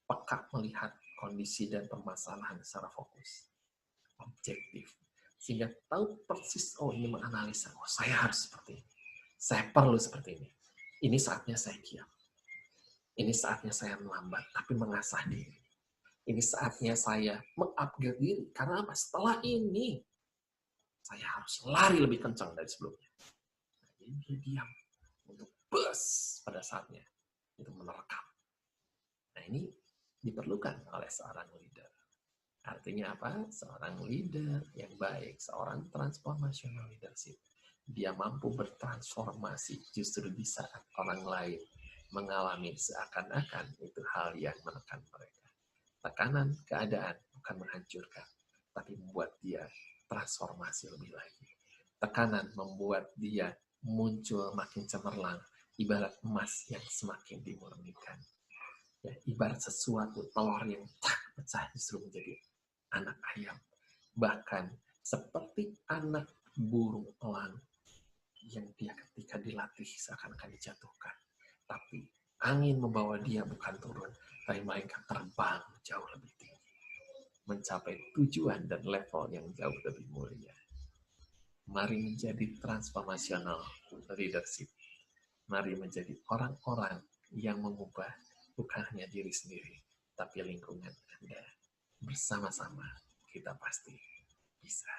peka melihat kondisi dan permasalahan secara fokus, objektif, sehingga tahu persis, oh ini menganalisa, oh saya harus seperti ini, saya perlu seperti ini, ini saatnya saya diam, ini saatnya saya melambat, tapi mengasah diri, ini saatnya saya mengupgrade diri, karena apa? Setelah ini, saya harus lari lebih kencang dari sebelumnya. Nah, jadi dia diam untuk bus pada saatnya, itu menerkam. Nah ini diperlukan oleh seorang leader. Artinya apa? Seorang leader yang baik, seorang transformational leadership. Dia mampu bertransformasi justru di saat orang lain mengalami seakan-akan itu hal yang menekan mereka. Tekanan keadaan bukan menghancurkan, tapi membuat dia transformasi lebih lagi. Tekanan membuat dia muncul makin cemerlang, ibarat emas yang semakin dimurnikan. Ya, ibarat sesuatu telur yang pecah justru menjadi anak ayam. Bahkan seperti anak burung elang yang dia ketika dilatih seakan-akan dijatuhkan. Tapi angin membawa dia bukan turun, tapi melainkan terbang jauh lebih tinggi. mencapai tujuan dan level yang jauh lebih mulia. Mari menjadi transformational leadership. Mari menjadi orang-orang yang mengubah bukan hanya diri sendiri, tapi lingkungan Anda. Bersama-sama kita pasti bisa.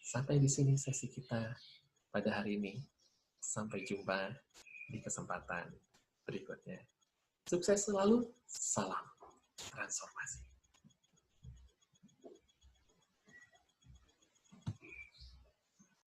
Sampai di sini sesi kita pada hari ini. Sampai jumpa di kesempatan berikutnya. Sukses selalu, salam transformasi.